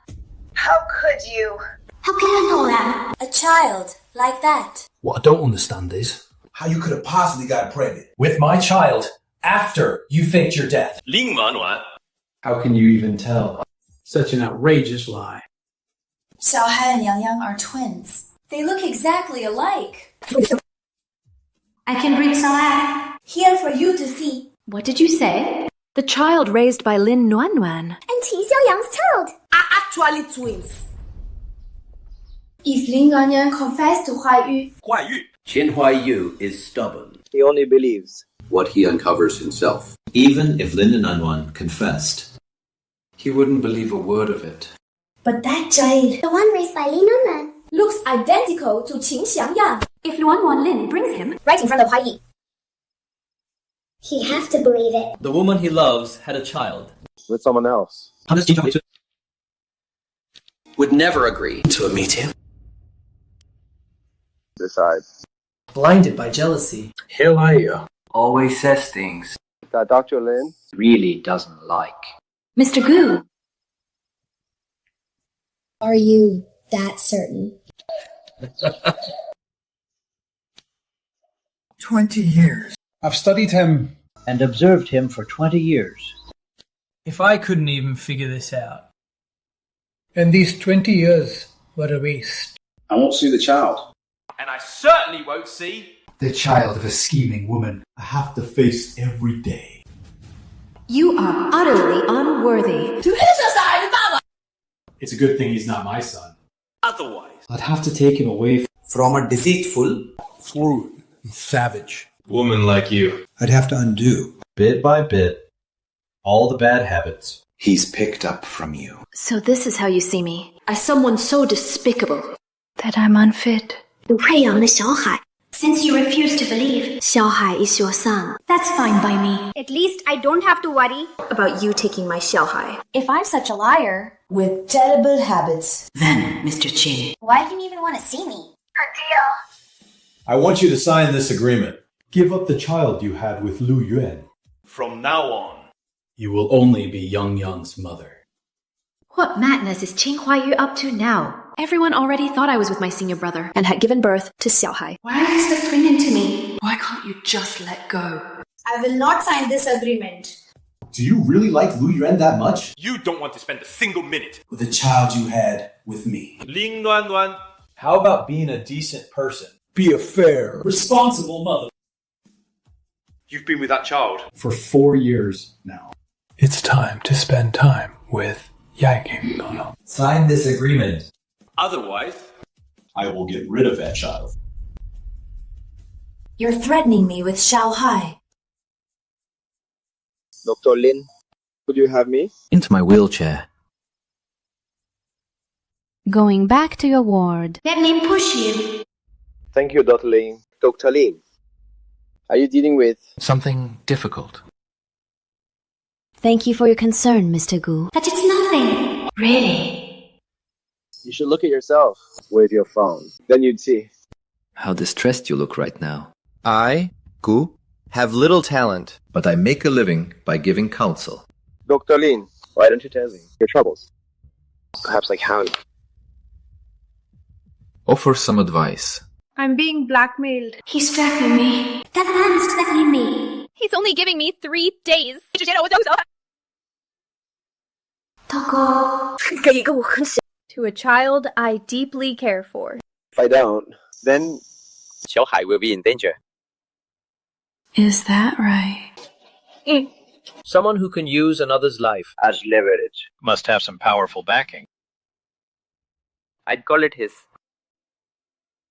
How could you? How can I know that? A child like that. What I don't understand is how you could have possibly got pregnant with my child after you faked your death. 林婉婉 How can you even tell? Such an outrageous lie. Xiaohai and Yang Yang are twins. They look exactly alike. I can bring Xiaohai. Here for you to see. What did you say? The child raised by Lin Nuanwan. And Qi Xiaoyang's child. Are actually twins. If Lin Yuanyan confessed to Huaiyu, Qin Huaiyu is stubborn. He only believes what he uncovers himself. Even if Lin Nanwan confessed, He wouldn't believe a word of it. but that child The one raised by Li Nanwan. looks identical to Qin Xiangyang. If Luan Wan Lin brings him, Right in front of Huaiyi. He has to believe it. The woman he loves had a child. with someone else. would never agree To a meeting. Decide. Blinded by jealousy. Always says things That Dr. Lin really doesn't like. Mr. Gu, Are you that certain? 20 years. I've studied him And observed him for 20 years. If I couldn't even figure this out. and these 20 years were a waste. I won't see the child. And I certainly won't see The child of a scheming woman I have to face every day. you are utterly unworthy. It's a good thing he's not my son. Otherwise, I'd have to take him away From a deceitful, cruel and savage. woman like you. I'd have to undo. Bit by bit, all the bad habits. He's picked up from you. So this is how you see me. As someone so despicable. that I'm unfit. 你配养了小海. since you refuse to believe, Xiaohai is your son. that's fine by me. At least I don't have to worry. About you taking my Xiaohai. If I'm such a liar, with terrible habits. Then, Mr. Qin. Why do you even want to see me? A deal. I want you to sign this agreement. Give up the child you had with Lu Yuan. From now on, you will only be Yang Yang's mother. What madness is Qin Huaiyu up to now? Everyone already thought I was with my senior brother and had given birth to Xiaohai. why are you so clinging to me? Why can't you just let go? I will not sign this agreement. Do you really like Lu Yuan that much? you don't want to spend a single minute. With the child you had with me. Ling Nuan. How about being a decent person? Be a fair. Responsible mother. You've been with that child For 4 years now. It's time to spend time with Yang Yang. Sign this agreement. Otherwise, I will get rid of that child. You're threatening me with Xiaohai. Dr. Lin, could you have me? Into my wheelchair. Going back to your ward. Let me push you. Thank you, Dr. Lin. Dr. Lin, are you dealing with... Something difficult. Thank you for your concern, Mr. Gu. But it's nothing. Really? You should look at yourself with your phone. Then you'd see. How distressed you look right now. I, Gu, have little talent, but I make a living by giving counsel. Dr. Lin, why don't you tell me your troubles? Perhaps like how? Offer some advice. I'm being blackmailed. He's threatening me. That man's threatening me. He's only giving me 3 days. To a child I deeply care for. If I don't, then... Xiaohai will be in danger. Is that right? Someone who can use another's life as leverage. Must have some powerful backing. I'd call it his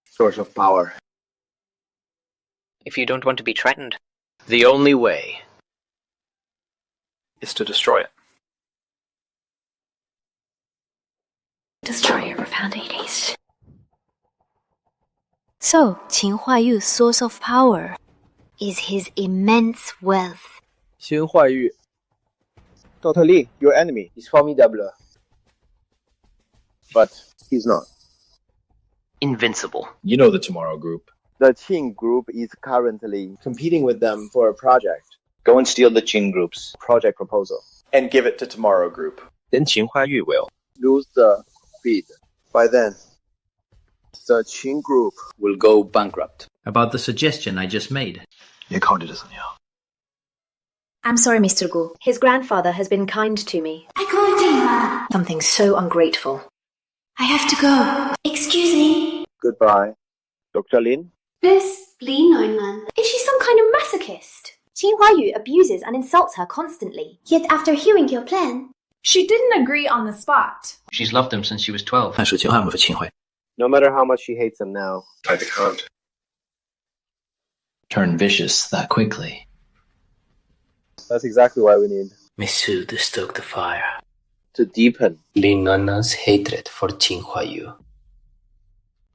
Source of power. If you don't want to be threatened, the only way is to destroy it. Destroy your profanities. So, Qin Huaiyu's source of power is his immense wealth. Qin Huaiyu. Dr. Li, your enemy, is formidable. But he's not. Invincible. You know the Tomorrow Group. The Qin Group is currently competing with them for a project. Go and steal the Qin Group's project proposal. And give it to Tomorrow Group. Then Qin Huaiyu will lose the bid. By then, the Qin Group will go bankrupt. About the suggestion I just made. I'm sorry, Mr. Gu. His grandfather has been kind to me. Something so ungrateful. I have to go. Excuse me. Goodbye. Dr. Lin? This Li Nanwan, is she some kind of masochist? Qin Huaiyu abuses and insults her constantly. Yet after hearing your plan, She didn't agree on the spot. She's loved him since she was 12. No matter how much she hates him now, I can't. Turn vicious that quickly. that's exactly why we need Misu to stoke the fire. to deepen. Li Nanwan's hatred for Qin Huaiyu.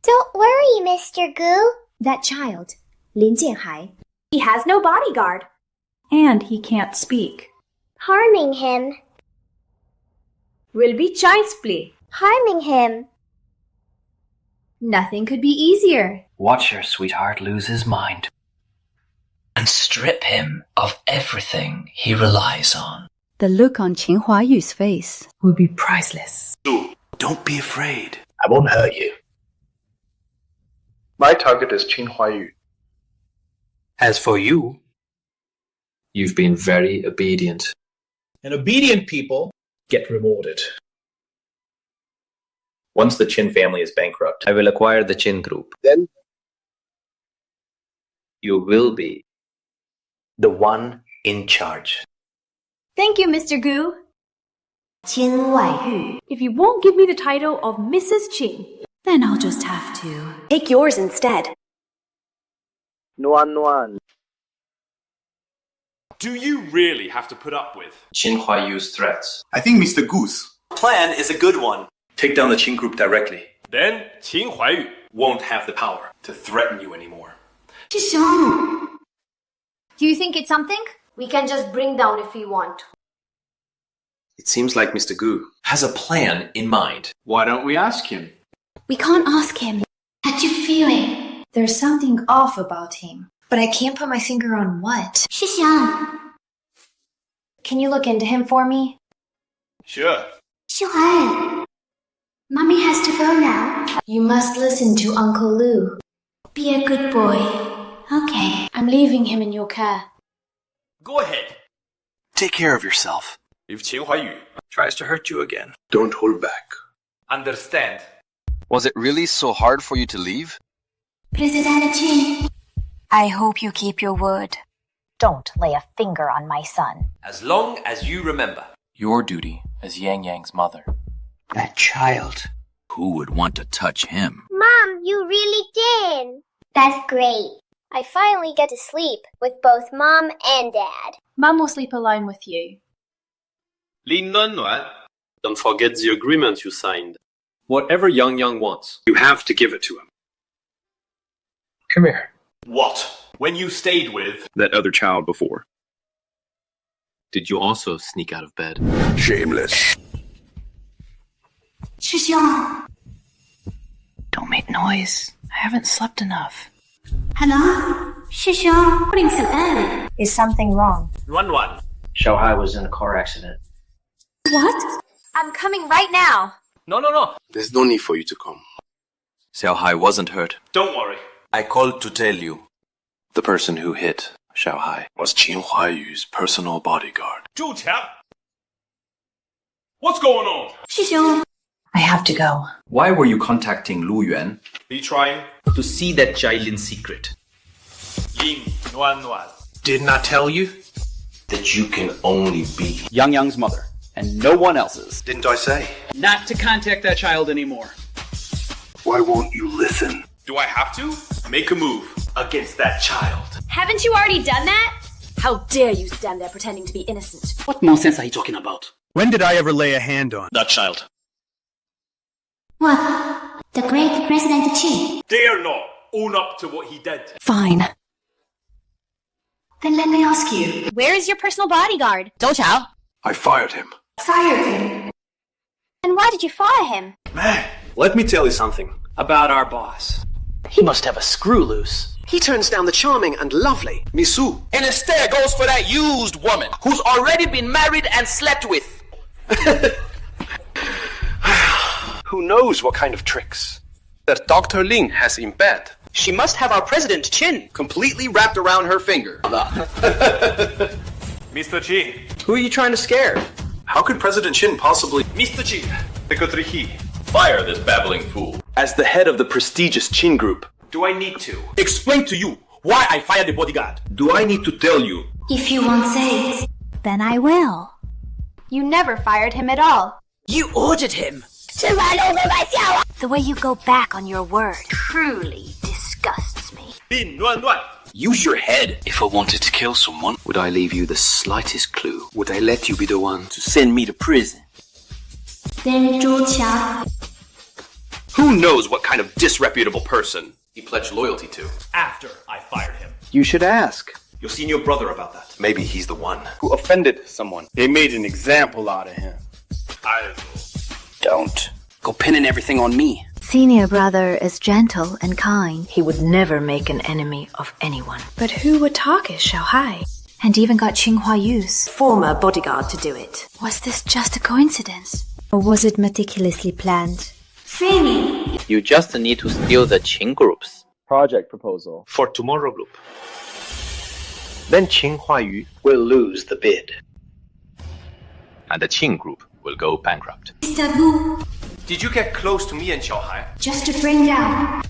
don't worry, Mr. Gu. That child, Lin Jianhai, He has no bodyguard. And he can't speak. Harming him. Will be child's play. Harming him. Nothing could be easier. Watch your sweetheart lose his mind. And strip him of everything he relies on. The look on Qin Huaiyu's face Will be priceless. Don't be afraid. I won't hurt you. My target is Qin Huaiyu. As for you, You've been very obedient. And obedient people get rewarded. Once the Qin family is bankrupt, I will acquire the Qin Group. Then You will be The one in charge. Thank you, Mr. Gu. Qin Huaiyu. If you won't give me the title of Mrs. Qin, Then I'll just have to. Take yours instead. Nuan. Do you really have to put up with? Qin Huaiyu's threats. I think Mr. Goose Plan is a good one. take down the Qin Group directly. Then Qin Huaiyu won't have the power to threaten you anymore. Do you think it's something? We can just bring down if we want. It seems like Mr. Gu has a plan in mind. Why don't we ask him? We can't ask him. How you feeling? There's something off about him, but I can't put my finger on what. Shixiang. Can you look into him for me? Sure. Xiuhan. Mommy has to go now. You must listen to Uncle Lu. Be a good boy. Okay. I'm leaving him in your care. Go ahead. Take care of yourself. If Qin Huaiyu Tries to hurt you again. don't hold back. Understand. Was it really so hard for you to leave? President Qin. I hope you keep your word. Don't lay a finger on my son. As long as you remember. Your duty as Yang Yang's mother. That child. Who would want to touch him? Mom, you really did. That's great. I finally get to sleep with both Mom and Dad. Mum will sleep alone with you. Li Nanwan, don't forget the agreement you signed. Whatever Yang Yang wants, You have to give it to him. Come here. What? When you stayed with? That other child before. did you also sneak out of bed? Shameless. Shixiang. Don't make noise. I haven't slept enough. Hello? Shixiang. Putting some air. Is something wrong? Nuan. Xiaohai was in a car accident. What? I'm coming right now. No. There's no need for you to come. Xiao Hai wasn't hurt. Don't worry. I called to tell you. The person who hit Xiao Hai was Qin Huaiyu's personal bodyguard. Zhu Qiang. What's going on? Shixiang. I have to go. Why were you contacting Lu Yuan? Be trying. To see that Jailin's secret. Yin Nuan. Didn't I tell you? That you can only be. Yang Yang's mother, and no one else's. Didn't I say? Not to contact that child anymore. Why won't you listen? Do I have to? Make a move against that child. Haven't you already done that? How dare you stand there pretending to be innocent? What nonsense are you talking about? When did I ever lay a hand on That child. What? The great President Qin. Dare not own up to what he did. Fine. Then let me ask you. Where is your personal bodyguard? Zhou Chao. I fired him. Fired him. And why did you fire him? Man, let me tell you something about our boss. He must have a screw loose. He turns down the charming and lovely Misu, And instead goes for that used woman who's already been married and slept with. who knows what kind of tricks that Dr. Lin has in bed. She must have our President Chin completely wrapped around her finger. Mr. Qin. Who are you trying to scare? How could President Chin possibly... Mr. Qin. Secretary He. Fire this babbling fool. As the head of the prestigious Qin group, Do I need to? Explain to you why I fired the bodyguard. Do I need to tell you? If you won't say it. Then I will. You never fired him at all. You ordered him. The way you go back on your word truly disgusts me. Lin Luan Luan. Use your head. If I wanted to kill someone, would I leave you the slightest clue? would I let you be the one to send me to prison? Then Zhu Qia. Who knows what kind of disreputable person He pledged loyalty to. After I fired him. You should ask. You'll see your brother about that. Maybe he's the one. Who offended someone? They made an example out of him. Don't go pinning everything on me. Senior brother is gentle and kind. He would never make an enemy of anyone. But who would target Xiaohai? And even got Qinghua Yu's Former bodyguard to do it. Was this just a coincidence? Or was it meticulously planned? Fanny. You just need to steal the Qin groups. Project proposal. For Tomorrow Group. Then Qin Huayu will lose the bid. And the Qin group will go bankrupt. Mr. Gu. Did you get close to me and Xiaohai? Just a friend down.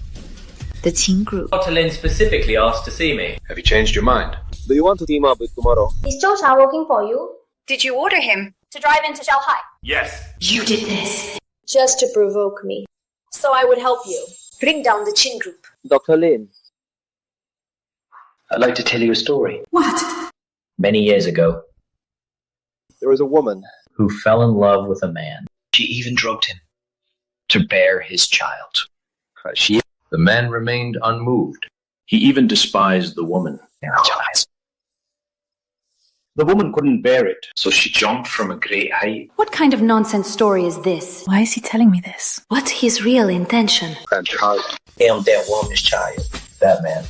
The Qin group. Dr. Lin specifically asked to see me. Have you changed your mind? Do you want to team up with tomorrow? Is Zhou Chao working for you? Did you order him? To drive into Xiaohai? Yes. You did this. Just to provoke me. So I would help you. Bring down the Qin group. Dr. Lin. I'd like to tell you a story. What? Many years ago, There was a woman. who fell in love with a man. She even drugged him to bear his child. The man remained unmoved. He even despised the woman. The woman couldn't bear it, so she jumped from a great height. What kind of nonsense story is this? Why is he telling me this? What's his real intention? And that woman's child. That man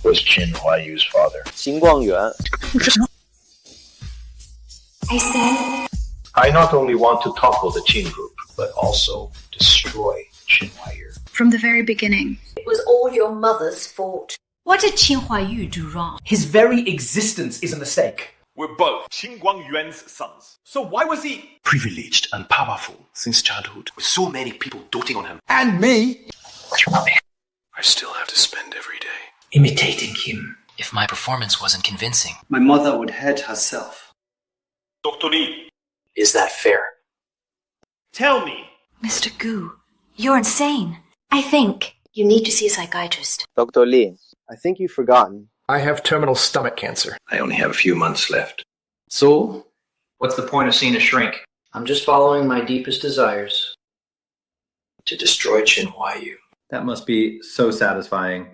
was Qin Huayu's father. Xing Guangyuan. I said. I not only want to topple the Qin group, but also destroy Qin Huayu. From the very beginning. It was all your mother's fault. What did Qinghua Yu do wrong? His very existence is a mistake. We're both Qin Guangyuan's sons. So why was he... Privileged and powerful since childhood, with so many people doting on him. And me. I still have to spend every day Imitating him. If my performance wasn't convincing, My mother would hurt herself. Dr. Li, is that fair? tell me. Mr. Gu, you're insane. I think you need to see a psychiatrist. Dr. Lin, I think you've forgotten. I have terminal stomach cancer. I only have a few months left. So, what's the point of seeing a shrink? I'm just following my deepest desires. To destroy Qin Huayu. That must be so satisfying.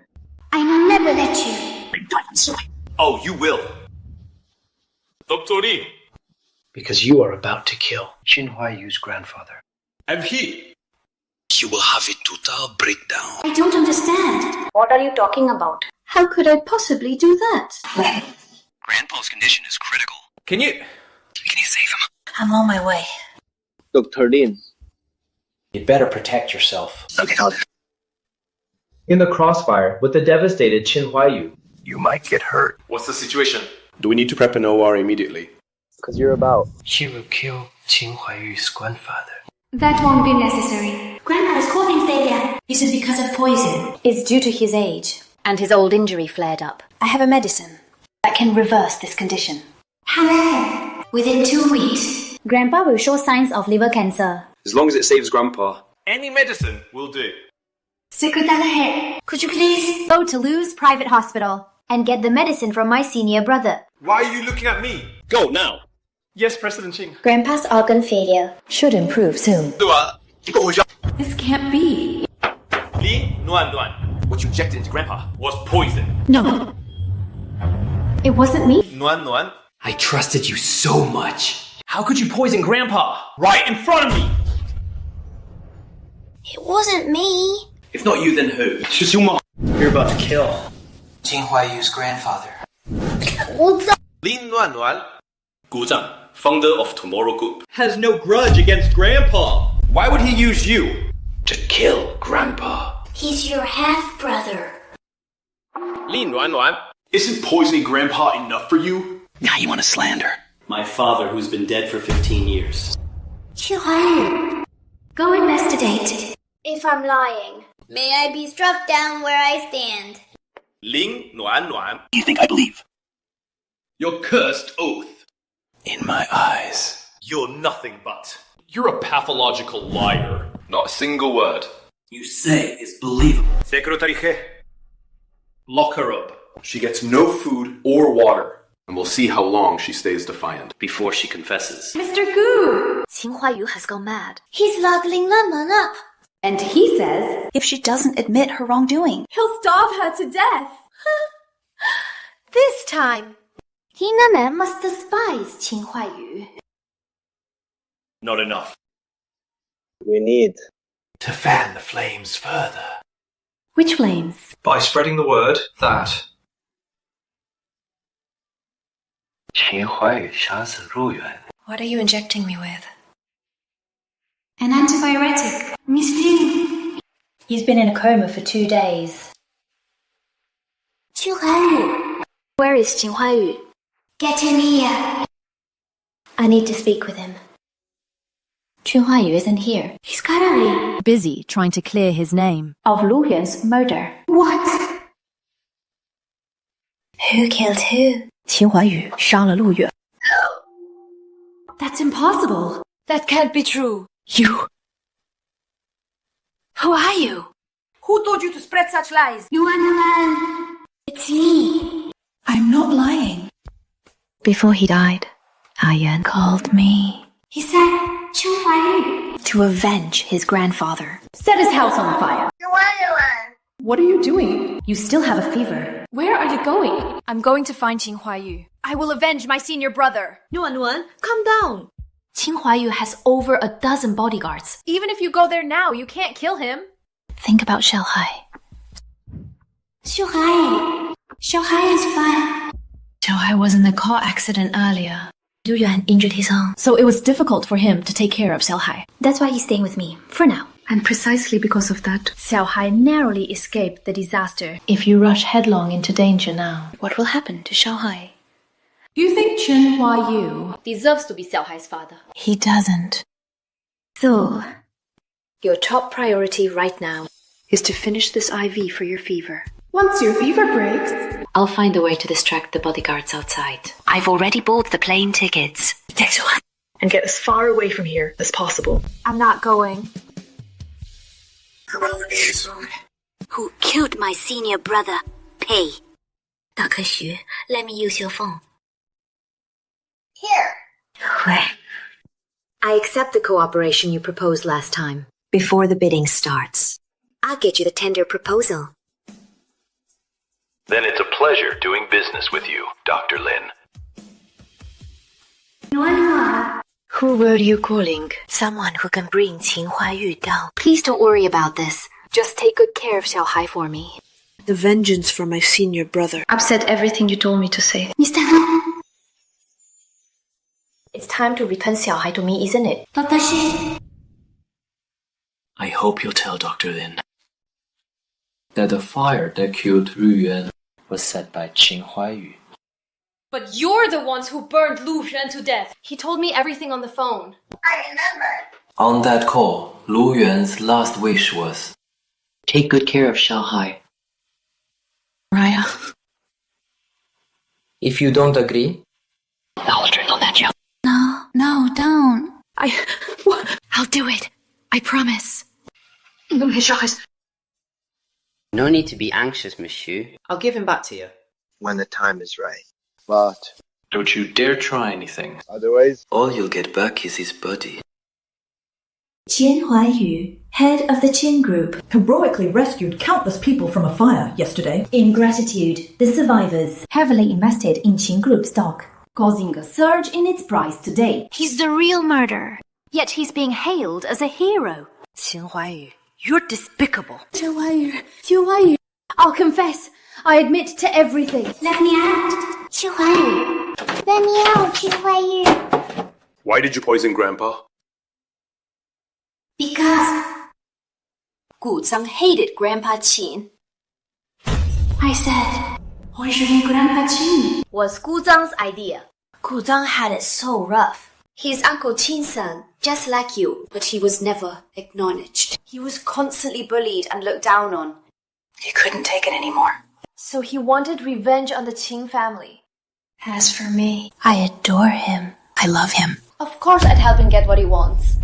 I never let you. Oh, you will. Dr. Li, Because you are about to kill Qin Huayu's grandfather. and he. You will have a total breakdown. I don't understand. What are you talking about? How could I possibly do that? Grandpa's condition is critical. Can you save him? I'm on my way. Dr. Lin. You'd better protect yourself. Okay, got it. In the crossfire with the devastated Qin Huayu. You might get hurt. What's the situation? Do we need to prep an OR immediately? Because you're about. She will kill Qin Huayu's grandfather. That won't be necessary. Grandpa's coughing failure. Is it because of poison? It's due to his age, and his old injury flared up. I have a medicine that can reverse this condition. However, within 2 weeks, Grandpa will show signs of liver cancer. As long as it saves Grandpa. Any medicine will do. Secretary, could you please Go to Lou's private hospital and get the medicine from my senior brother. Why are you looking at me? Go now. Yes, President Qing. Grandpa's organ failure. Should improve soon. This can't be. Li Nuan Nuan. What you injected into Grandpa was poison. No. It wasn't me. Nuan Nuan. I trusted you so much. How could you poison Grandpa? Right in front of me! It wasn't me. If not you, then who? It's your mom. You're about to kill Jin Huaiyu's grandfather. Lin Nuan Nuan. Gu Zhang, founder of Tomorrow Group. Has no grudge against Grandpa. Why would he use you? To kill Grandpa. He's your half-brother. Lin Nuan Nuan. Isn't poisoning Grandpa enough for you? Now you want to slander. My father, who's been dead for 15 years. Chihuahua. Go investigate. If I'm lying, may I be struck down where I stand. Lin Nuan Nuan. You think I believe? Your cursed oath. In my eyes. You're nothing but. You're a pathological liar. Not a single word. You say is believable. Secretary He. Lock her up. She gets no food or water. And we'll see how long she stays defiant. Before she confesses. Mr. Gu! Qin Huaiyu has gone mad. He's locked Ling Lemon up. And he says If she doesn't admit her wrongdoing, he'll starve her to death. This time. Tina must despise Qin Huaiyu. Not enough. We need To fan the flames further. Which flames? by spreading the word that Qin Huaiyu 杀死陆远. what are you injecting me with? An antipyretic. Misting. He's been in a coma for 2 days. Qin Huaiyu. Where is Qin Huaiyu? Get him here. I need to speak with him. Qin Huaiyu isn't here. He's gotta be busy trying to clear his name. Of Lu Yuan's murder. What? Who killed who? 秦怀宇杀了陆远. That's impossible. That can't be true. You. Who are you? Who told you to spread such lies? Yuan, it's me. I'm not lying. Before he died, Yuan called me. He said, Qin Huaiyu. To avenge his grandfather. Set his house on fire. Yuan. What are you doing? You still have a fever. Where are you going? I'm going to find Qin Huaiyu. I will avenge my senior brother. Nuan Nuan, calm down. Qin Huaiyu has over a dozen bodyguards. Even if you go there now, you can't kill him. Think about Xiaohai. Xiaohai is fine. Xiaohai was in the car accident earlier. Lu Yuan injured his arm. So it was difficult for him to take care of Xiaohai. That's why he's staying with me, for now. And precisely because of that, Xiaohai narrowly escaped the disaster. if you rush headlong into danger now, what will happen to Xiaohai? You think Qin Huaiyu deserves to be Xiaohai's father? He doesn't. So, Your top priority right now is to finish this IV for your fever. once your fever breaks, I'll find a way to distract the bodyguards outside. I've already bought the plane tickets. And get as far away from here as possible. I'm not going. Who killed my senior brother? Pei. Dr. Xu, let me use your phone. Here. I accept the cooperation you proposed last time. Before the bidding starts, I'll get you the tender proposal. Then it's a pleasure doing business with you, Dr. Lin. Who were you calling? Someone who can bring Qin Huaiyu down. Please don't worry about this. Just take good care of Xiaohai for me. The vengeance for my senior brother. I've said everything you told me to say. Mr. It's time to return Xiaohai to me, isn't it? Dr. Xu. I hope you'll tell Dr. Lin that the fire that killed Lu Yuan was set by Qin Huaiyu. But you're the ones who burned Lu Yuan to death. He told me everything on the phone. I remember. On that call, Lu Yuan's last wish was, take good care of Xiaohai. Raya. If you don't agree, I'll drink on that, Jiao. No, don't. I'll do it. I promise. No need to be anxious, monsieur. I'll give him back to you. when the time is right. But don't you dare try anything. Otherwise, all you'll get back is his body. 钱怀宇 head of the Qing group. Heroically rescued countless people from a fire yesterday. In gratitude, the survivors heavily invested in Qing group stock, causing a surge in its price today. He's the real murderer. Yet he's being hailed as a hero. Qin Huaiyu, you're despicable. Qiu Huaiyu. I'll confess. I admit to everything. Let me out. Qiu Huaiyu. Let me out, Qiu Huaiyu. Why did you poison Grandpa? Because Gu Zhang hated Grandpa Qin. I said, poisoning Grandpa Qin Was Gu Zhang's idea. Gu Zhang had it so rough. He's Uncle Qin's son, just like you, but he was never acknowledged. He was constantly bullied and looked down on. He couldn't take it anymore. So he wanted revenge on the Qing family. As for me, I adore him. I love him. Of course I'd help him get what he wants.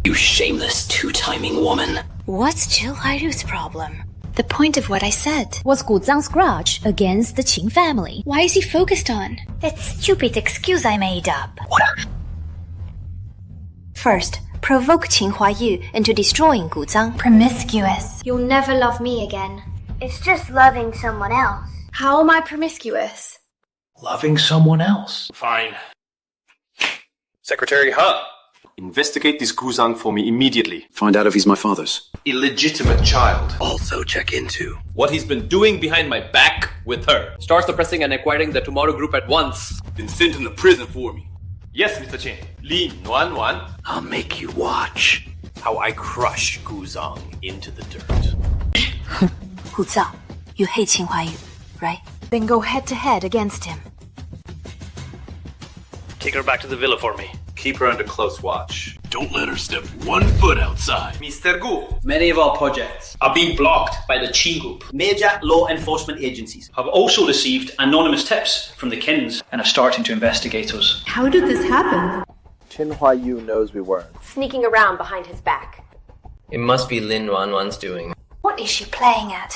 You shameless two-timing woman. What's Qiu Huaiyu's problem? The point of what I said Was Gu Zhang's grudge against the Qing family. Why is he focused on? That stupid excuse I made up. First, provoke Qin Huaiyu into destroying Gu Zhang. Promiscuous. You'll never love me again. It's just loving someone else. How am I promiscuous? Loving someone else. Fine. Secretary He, investigate this Guzang for me immediately. Find out if he's my father's Illegitimate child. Also check into What he's been doing behind my back with her. Start suppressing and acquiring the Tomorrow Group at once. Been sent in the prison for me. Yes, Mr. Chen. Li Nuan. I'll make you watch how I crush Guzang into the dirt. Gu Zhang, you hate Qin Huaiyu, right? Then go head to head against him. Take her back to the villa for me. Keep her under close watch. Don't let her step 1 foot outside. Mr. Gu, Many of our projects are being blocked by the Qing Group. Major law enforcement agencies have also received anonymous tips from the Qins and are starting to investigate us. How did this happen? Qin Huaiyu knows we weren't. Sneaking around behind his back. It must be Lin Wanwan's doing. What is she playing at?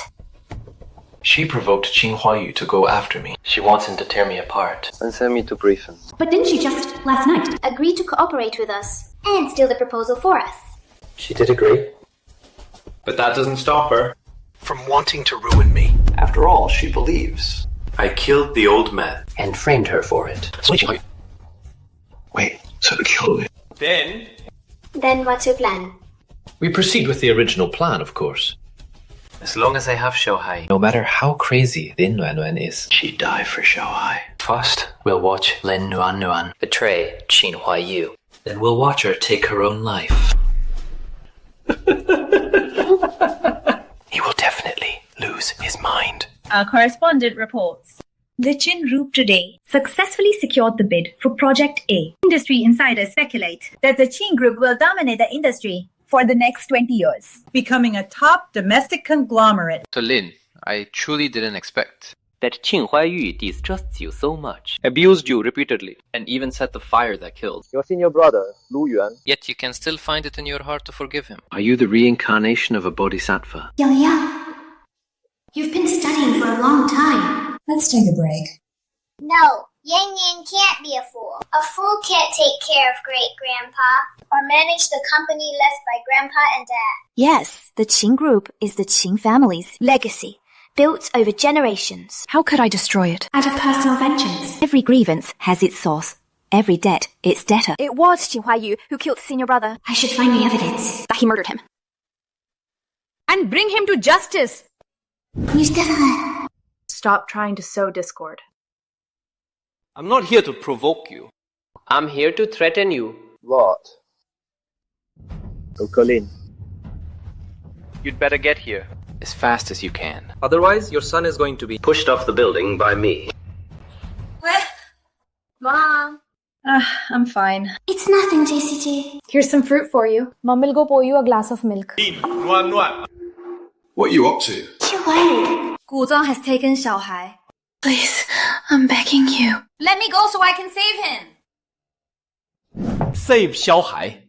She provoked Qin Huaiyu to go after me. She wants him to tear me apart. And send me to brief him. But didn't she just, last night, agree to cooperate with us and steal the proposal for us? She did agree. But that doesn't stop her from wanting to ruin me. After all, she believes I killed the old man. and framed her for it. Wait, so kill me. Then what's your plan? We proceed with the original plan, of course. As long as I have Xiaohai, no matter how crazy Lin Nuan is, She'd die for Xiaohai. First, we'll watch Lin Nuan betray Qin Huaiyu. Then we'll watch her take her own life. He will definitely lose his mind. Our correspondent reports. The Qin Group today successfully secured the bid for Project A. Industry insiders speculate that the Qin Group will dominate the industry for the next 20 years, becoming a top domestic conglomerate. To Lin, I truly didn't expect That Qin Huaiyu distrusts you so much, abused you repeatedly, and even set the fire that killed. Your senior brother, Lu Yuan. Yet you can still find it in your heart to forgive him. Are you the reincarnation of a bodhisattva? Yang Yang, you've been studying for a long time. Let's take a break. No, Yang Yang can't be a fool. A fool can't take care of great-grandpa or manage the company left by grandpa and dad. Yes, the Qin Group is the Qin family's legacy, built over generations. How could I destroy it? out of personal vengeance. Every grievance has its source. Every debt its debtor. It was Qin Huaiyu who killed senior brother. I should find the evidence. That he murdered him. And bring him to justice! Stop trying to sow discord. I'm not here to provoke you. I'm here to threaten you. What? Colin. You'd better get here. As fast as you can. Otherwise, your son is going to be pushed off the building by me. Mom! I'm fine. It's nothing, JCJ. Here's some fruit for you. Mom will go pour you a glass of milk. What are you up to? Gu Zhang has taken Xiaohai. Please, I'm begging you. Let me go so I can save him. Save Xiaohai.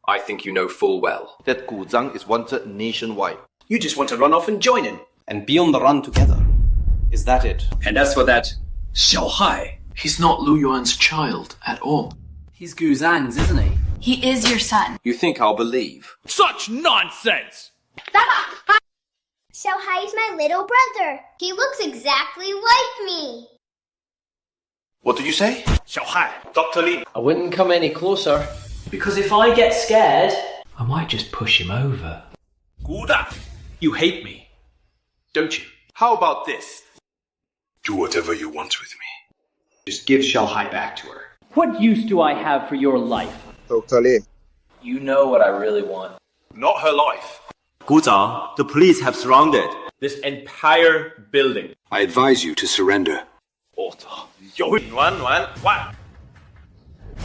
I think you know full well that Guzang is wanted nationwide. You just want to run off and join him and be on the run together. Is that it? And as for that Xiaohai, He's not Lu Yuan's child at all. he's Guzang's, isn't he? He is your son. You think I'll believe? Such nonsense! Xiaohai is my little brother. He looks exactly like me. What did you say? Xiaohai, Dr. Lin. I wouldn't come any closer. Because if I get scared, I might just push him over. Guda, you hate me, don't you? How about this? Do whatever you want with me. Just give Xiaohai back to her. What use do I have for your life? Dr. Lin. You know what I really want. Not her life. Guzang, the police have surrounded This entire building. I advise you to surrender.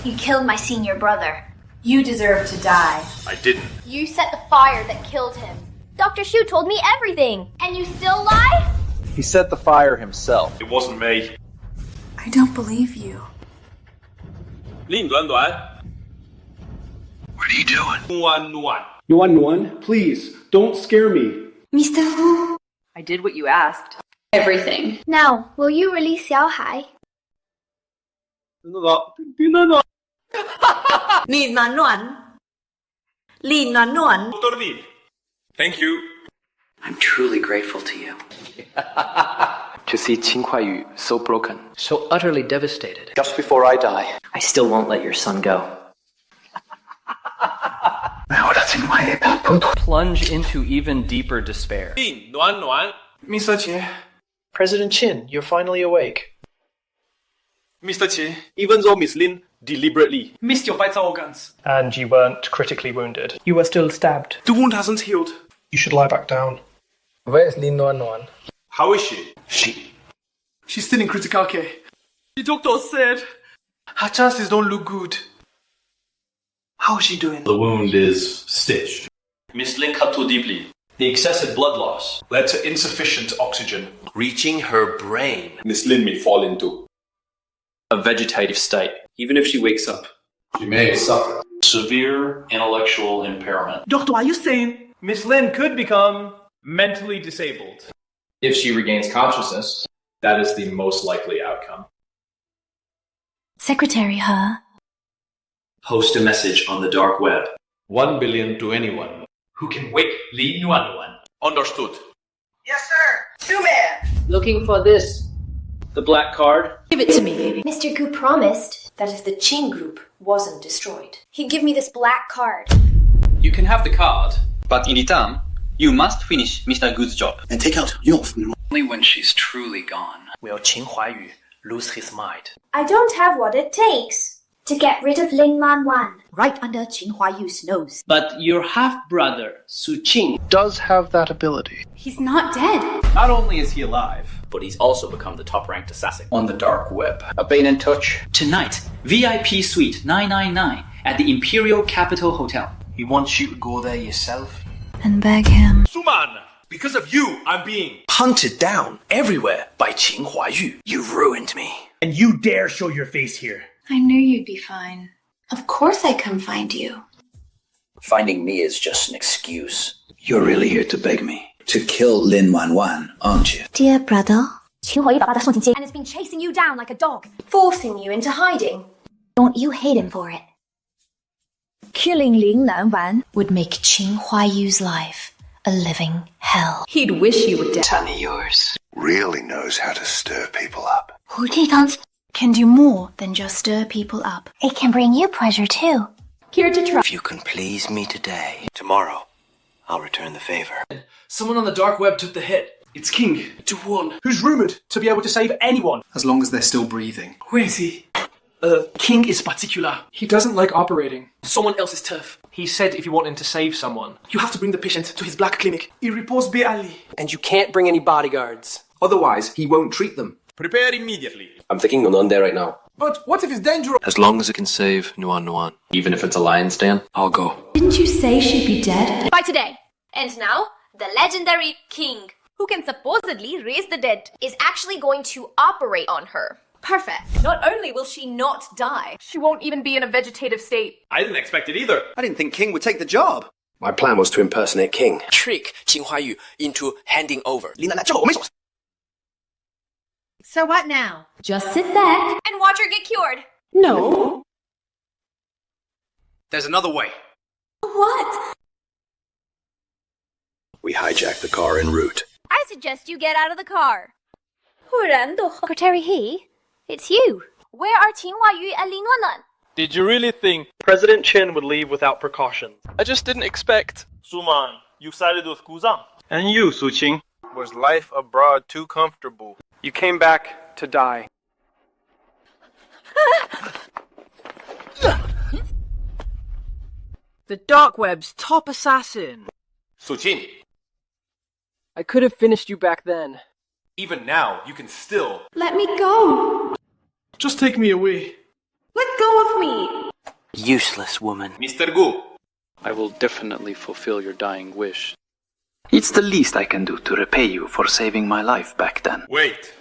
You killed my senior brother. You deserve to die. I didn't. You set the fire that killed him. Dr. Shu told me everything. And you still lie? He set the fire himself. It wasn't me. I don't believe you. Lin Duan. What are you doing? Nuan, please, don't scare me. Mr. Wu. I did what you asked. Everything. Now, will you release Xiaohai? Dr. Lin. Thank you. I'm truly grateful to you. To see Qin Huaiyu so broken, so utterly devastated. Just before I die. I still won't let your son go. Plunge into even deeper despair. Lin Duan. Mr. Qin. President Qin, you're finally awake. Mr. Qin, even though Miss Lin deliberately Missed your vital organs. And you weren't critically wounded. You were still stabbed. the wound hasn't healed. You should lie back down. Where is Lin Nuan? How is she? She's still in critical care. The doctor said her chances don't look good. How is she doing? The wound is stitched. Miss Lin cut too deeply. The excessive blood loss Led to insufficient oxygen. Reaching her brain. Miss Lin may fall into. a vegetative state. Even if she wakes up, She may suffer. severe intellectual impairment. Doctor, are you saying Miss Lin could become mentally disabled. If she regains consciousness, that is the most likely outcome. Secretary He. Post a message on the dark web. 1 billion to anyone. Who can wake Lin Yuan? Understood. Yes, sir. 2 man. Looking for this. The black card. Give it to me. Mr. Gu promised that if the Qing group wasn't destroyed, he'd give me this black card. You can have the card, but in return, you must finish Mr. Gu's job. And take out your from Only when she's truly gone will Qin Huaiyu lose his mind. I don't have what it takes to get rid of Lin Lanwan. Right under Qin Huaiyu's nose. But your half-brother, Su Qing, Does have that ability. He's not dead. Not only is he alive, But he's also become the top-ranked assassin on the dark web. I've been in touch. Tonight, VIP Suite 999 at the Imperial Capital Hotel. He wants you to go there yourself. And beg him. Suman, because of you, I'm being Hunted down everywhere by Qin Huaiyu. You ruined me. And you dare show your face here. I knew you'd be fine. Of course I'd come find you. Finding me is just an excuse. You're really here to beg me to kill Lin Wanwan, aren't you? Dear brother. And has been chasing you down like a dog, forcing you into hiding. Don't you hate him for it? Killing Lin Lanwan would make Qin Huaiyu's life a living hell. He'd wish you were dead. Son of yours really knows how to stir people up. Hu Jitang's Can do more than just stir people up. it can bring you pleasure too. Here to try. If you can please me today, tomorrow, I'll return the favor. Someone on the dark web took the hit. It's King Duan, who's rumored to be able to save anyone. As long as they're still breathing. Where is he? King is particular. He doesn't like operating someone else's turf. He said if you want him to save someone, you have to bring the patient to his black clinic. He reports Be'ali. And you can't bring any bodyguards. Otherwise, he won't treat them. prepare immediately. I'm thinking of none there right now. But what if it's dangerous? As long as it can save Nuan. Even if it's a lion's den, I'll go. Didn't you say she'd be dead? By today. And now, the legendary King, who can supposedly raise the dead, is actually going to operate on her. Perfect. Not only will she not die, She won't even be in a vegetative state. I didn't expect it either. I didn't think King would take the job. My plan was to impersonate King. Trick Qin Huaiyu into handing over. So what now? Just sit back. and watch her get cured. No. There's another way. What? We hijack the car en route. I suggest you get out of the car. Secretary He, it's you. Where are Qin Huayu and Lin Nuannuan? Did you really think President Chen would leave without precautions? I just didn't expect. Su Man, you sided with Gu Zhang. And you, Su Qing? Was life abroad too comfortable? You came back to die. The dark web's top assassin. Su Qing, I could have finished you back then. even now, you can still... Let me go. Just take me away. Let go of me. Useless woman. Mr. Gu. I will definitely fulfill your dying wish. It's the least I can do to repay you for saving my life back then. Wait.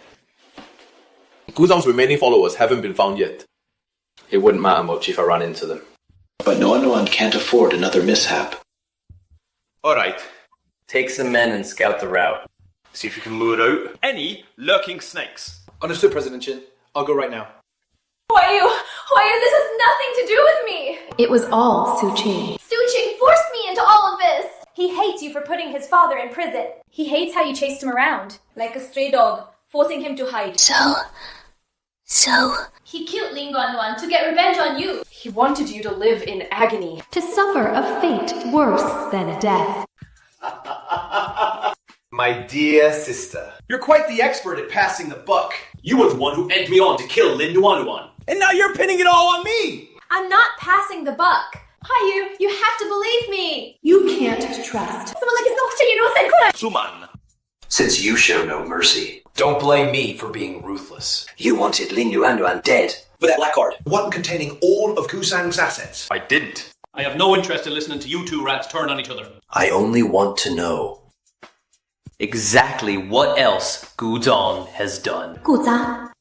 Gu Zhang's remaining followers haven't been found yet. It wouldn't matter much if I ran into them. But Nuannuan can't afford another mishap. Alright. Take some men and scout the route. See if you can lure out any lurking snakes. Understood, President Chin. I'll go right now. Huayu, this has nothing to do with me. It was all Su Qing. Su Qing forced me into all of this. He hates you for putting his father in prison. He hates how you chased him around, like a stray dog, forcing him to hide. So... He killed Lin Nuannuan to get revenge on you. He wanted you to live in agony, to suffer a fate worse than death. My dear sister, you're quite the expert at passing the buck. You were the one who egged me on to kill Lin Nuannuan. And now you're pinning it all on me! I'm not passing the buck. Huayu, you have to believe me. You can't trust. Suman. Since you show no mercy. Don't blame me for being ruthless. You wanted Lin Nuannuan dead. With that black card. One containing all of Gu Zhang's assets. I didn't. I have no interest in listening to you two rats turn on each other. I only want to know. Exactly what else Gu Zhang has done. Gu Zhang.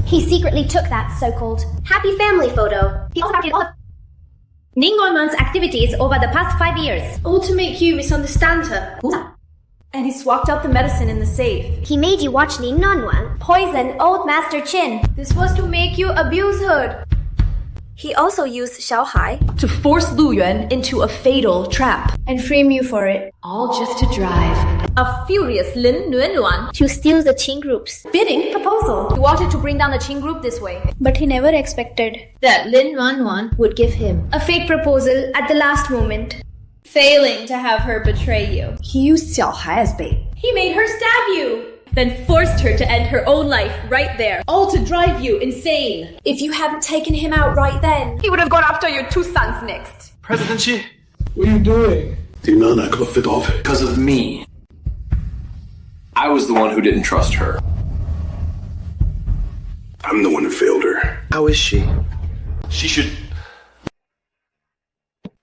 He secretly took that so-called happy family photo. He also copied all of Lin Nuannuan's activities over the past 5 years. All to make you misunderstand her. And he swapped out the medicine in the safe. He made you watch Lin Nuannuan Poison old Master Qin. This was to make you abuse her. He also used Xiao Hai To force Lu Yuan into a fatal trap. And frame you for it. All just to drive A furious Lin Nuannuan to steal the Qing group's bidding proposal. He wanted to bring down the Qing group this way. But he never expected That Lin Nuannuan would give him A fake proposal at the last moment. Failing to have her betray you. He used Xiao Hai as bait. He made her stab you. then forced her to end her own life right there, all to drive you insane. If you hadn't taken him out right then, he would have gone after your 2 sons next. President Xi, what are you doing? Because of me. I was the one who didn't trust her. I'm the one who failed her. How is she? She should...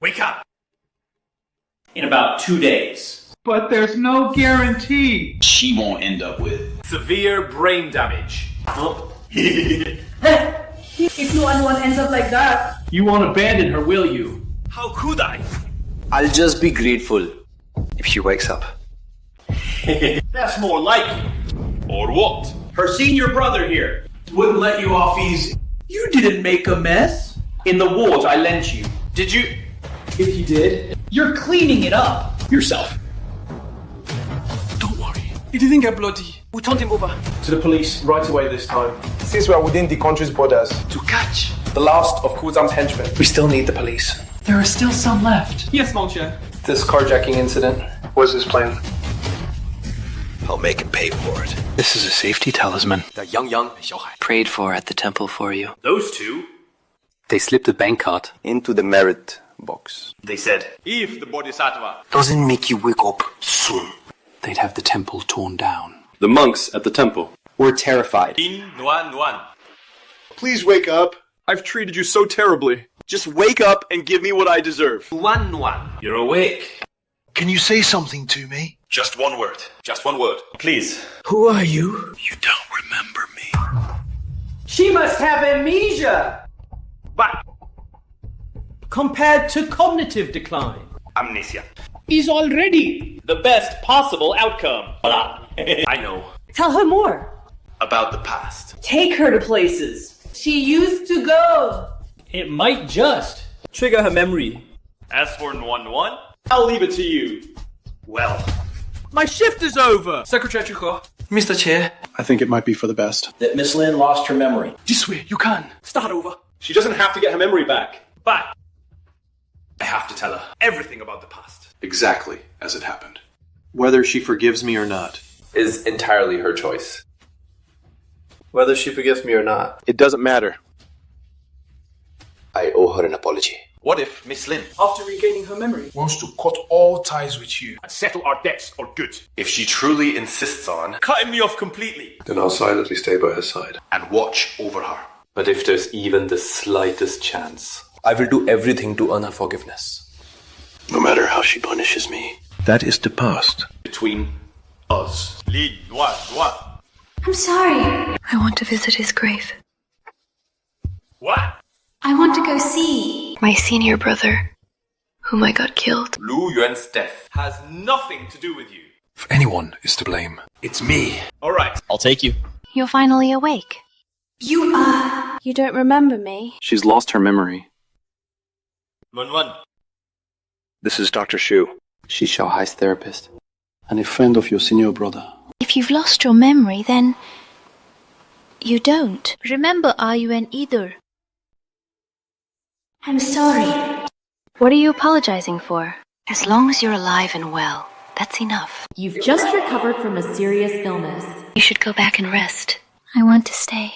Wake up! In about 2 days. But there's no guarantee. She won't end up with severe brain damage. If no one ends up like that, you won't abandon her, will you? How could I? I'll just be grateful if she wakes up. That's more like it. Or what? Her senior brother here wouldn't let you off easy. You didn't make a mess. In the wards I lent you. Did you? If you did, you're cleaning it up. Yourself. Don't worry. He didn't get bloody. We turned him over To the police right away this time. Since we are within the country's borders, to catch. The last of Gu Zhang's henchmen. We still need the police. there are still some left. Yes, Monsieur. This carjacking incident was his plan. I'll make him pay for it. This is a safety talisman. The Yang and Xiaohai prayed for at the temple for you. Those two? They slipped a bank card Into the merit box. They said, if the Bodhisattva Doesn't make you wake up soon. They'd have the temple torn down. The monks at the temple were terrified. Lin Nuannuan. Please wake up. I've treated you so terribly. Just wake up and give me what I deserve. Nuannuan. You're awake. Can you say something to me? Just one word. Just one word. Please. Who are you? You don't remember me. She must have amnesia. But Compared to cognitive decline. amnesia. Is already The best possible outcome. I know. tell her more. About the past. take her to places she used to go. It might just Trigger her memory. As for Nuan, I'll leave it to you. Well, my shift is over. Secretary Chuko. Mr. Chair, I think it might be for the best. That Miss Lin lost her memory. Jisui, you can. Start over. She doesn't have to get her memory back. But I have to tell her everything about the past. Exactly as it happened. Whether she forgives me or not is entirely her choice. Whether she forgives me or not, It doesn't matter. I owe her an apology. What if Miss Lin After regaining her memory. Wants to cut all ties with you. And settle our debts for good. If she truly insists on, Cutting me off completely. then I'll silently stay by her side. And watch over her. But if there's even the slightest chance, I will do everything to earn her forgiveness. No matter how she punishes me. That is the past. Between us. Lin Nuan. I'm sorry. I want to visit his grave. What? I want to go see my senior brother, whom I got killed. Lu Yuan's death has nothing to do with you. If anyone is to blame, it's me. Alright. I'll take you. You're finally awake. You don't remember me? She's lost her memory. Nuan. This is Dr. Shu. She's Xiaohai's therapist. And a friend of your senior brother. If you've lost your memory, then you don't Remember Yuan either. I'm sorry. What are you apologizing for? As long as you're alive and well, that's enough. You've just recovered from a serious illness. You should go back and rest. I want to stay.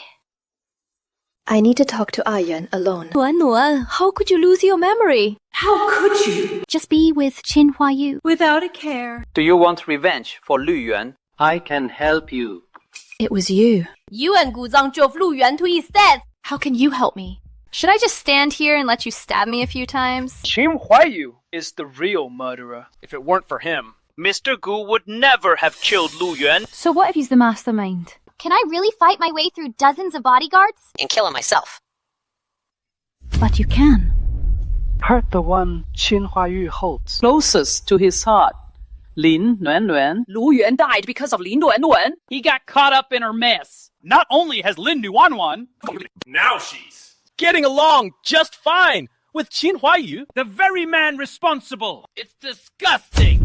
I need to talk to Yuan alone. Nuan, how could you lose your memory? How could you? Just be with Qin Huayu. Without a care. Do you want revenge for Lu Yuan? I can help you. It was you. You and Gu Zhang drove Lu Yuan to his death. How can you help me? Should I just stand here and let you stab me a few times? Qin Huayu is the real murderer. If it weren't for him, Mr. Gu would never have killed Lu Yuan. So what if he's the mastermind? Can I really fight my way through dozens of bodyguards? And kill him myself. But you can. Hurt the one Qin Huayu holds closest to his heart. Lin Nuan. Lu Yuan died because of Lin Nuan. He got caught up in her mess. Not only has Lin Nuan Now she's getting along just fine with Qin Huayu, the very man responsible. It's disgusting.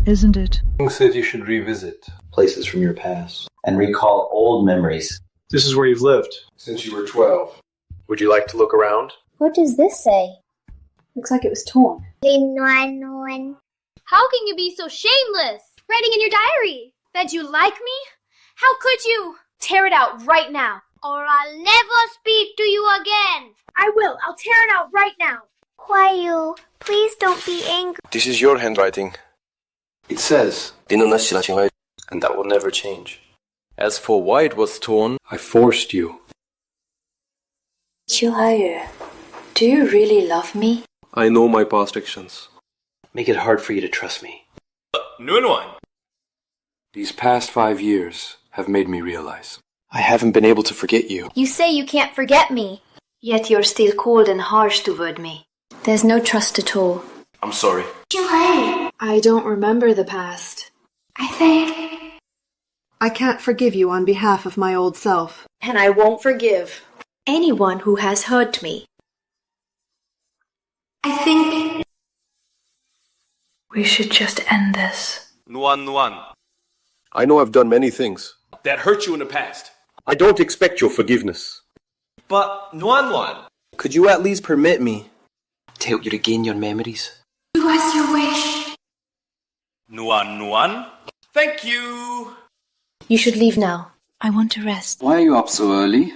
Isn't it? King said you should revisit places from your past. And recall old memories. This is where you've lived. Since you were 12. Would you like to look around? What does this say? Looks like it was torn. Lin Nuan. How can you be so shameless? Writing in your diary that you like me? How could you? Tear it out right now. Or I'll never speak to you again. I will. I'll tear it out right now. Huayu, please don't be angry. This is your handwriting. It says, and that will never change. As for why it was torn, I forced you. Qin Huayu, do you really love me? I know my past actions. Make it hard for you to trust me. Nuan. These past 5 years have made me realize I haven't been able to forget you. You say you can't forget me. Yet you're still cold and harsh toward me. There's no trust at all. I'm sorry. Qin Huayu. I don't remember the past. I think I can't forgive you on behalf of my old self. And I won't forgive anyone who has hurt me. I think We should just end this. Nuan. I know I've done many things. That hurt you in the past. I don't expect your forgiveness. But, Nuan, Could you at least permit me to help you to gain your memories? do as you wish. Nuan. Thank you. You should leave now. I want to rest. Why are you up so early?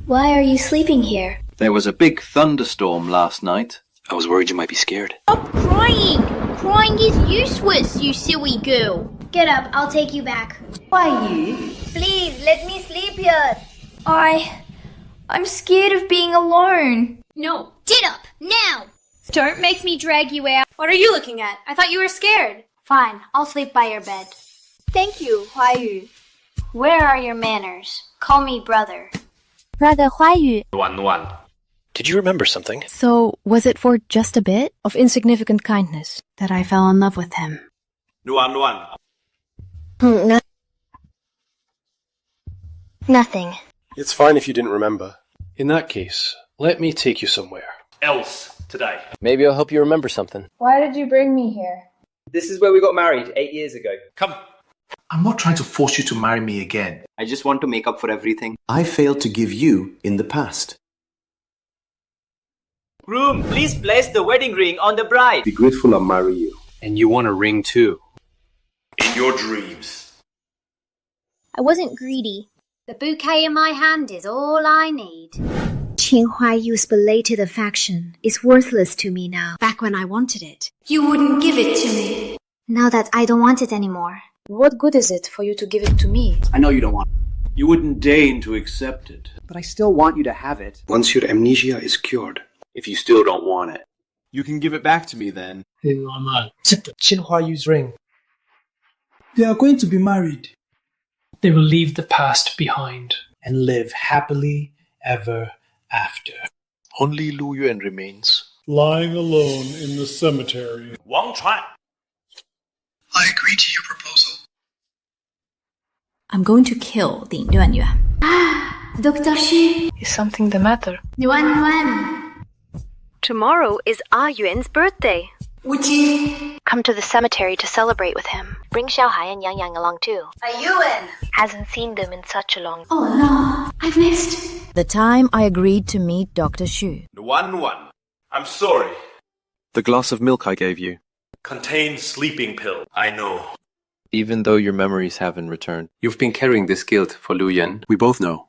Why are you sleeping here? There was a big thunderstorm last night. I was worried you might be scared. Stop crying! Crying is useless, you silly girl. Get up, I'll take you back. Huayu? Please, let me sleep here. I'm scared of being alone. No, get up, now! Don't make me drag you out. What are you looking at? I thought you were scared. Fine, I'll sleep by your bed. Thank you, Huayu. Where are your manners? Call me brother. Brother Huayu. Nuan. Did you remember something? So, was it for just a bit of insignificant kindness that I fell in love with him? Nuan. Nothing. It's fine if you didn't remember. In that case, let me take you somewhere. Else. today. Maybe I'll help you remember something. Why did you bring me here? This is where we got married 8 years ago. Come. I'm not trying to force you to marry me again. I just want to make up for everything. I failed to give you in the past. Groom, please place the wedding ring on the bride. Be grateful I marry you. And you want a ring too. In your dreams. I wasn't greedy. The bouquet in my hand is all I need. Qin Huaiyu's belated affection is worthless to me now. Back when I wanted it. You wouldn't give it to me. Now that I don't want it anymore. What good is it for you to give it to me? I know you don't want it. You wouldn't deign to accept it. But I still want you to have it. Once your amnesia is cured. If you still don't want it, You can give it back to me then. Qin Huaiyu's ring. They are going to be married. They will leave the past behind and live happily ever after. Only Lu Yuan remains. Lying alone in the cemetery. Wang Chuan. I agree to your proposal. I'm going to kill Lin Yuanyuan. Dr. Xu. Is something the matter? Yuan. Tomorrow is Ah Yuan's birthday. Would you? Come to the cemetery to celebrate with him. Bring Xiaohai and Yang Yang along too. Are you in? Hasn't seen them in such a long. Oh no, I've missed. The time I agreed to meet Dr. Xu. One. I'm sorry. the glass of milk I gave you contains sleeping pill. I know. Even though your memories haven't returned. You've been carrying this guilt for Lu Yuan. We both know.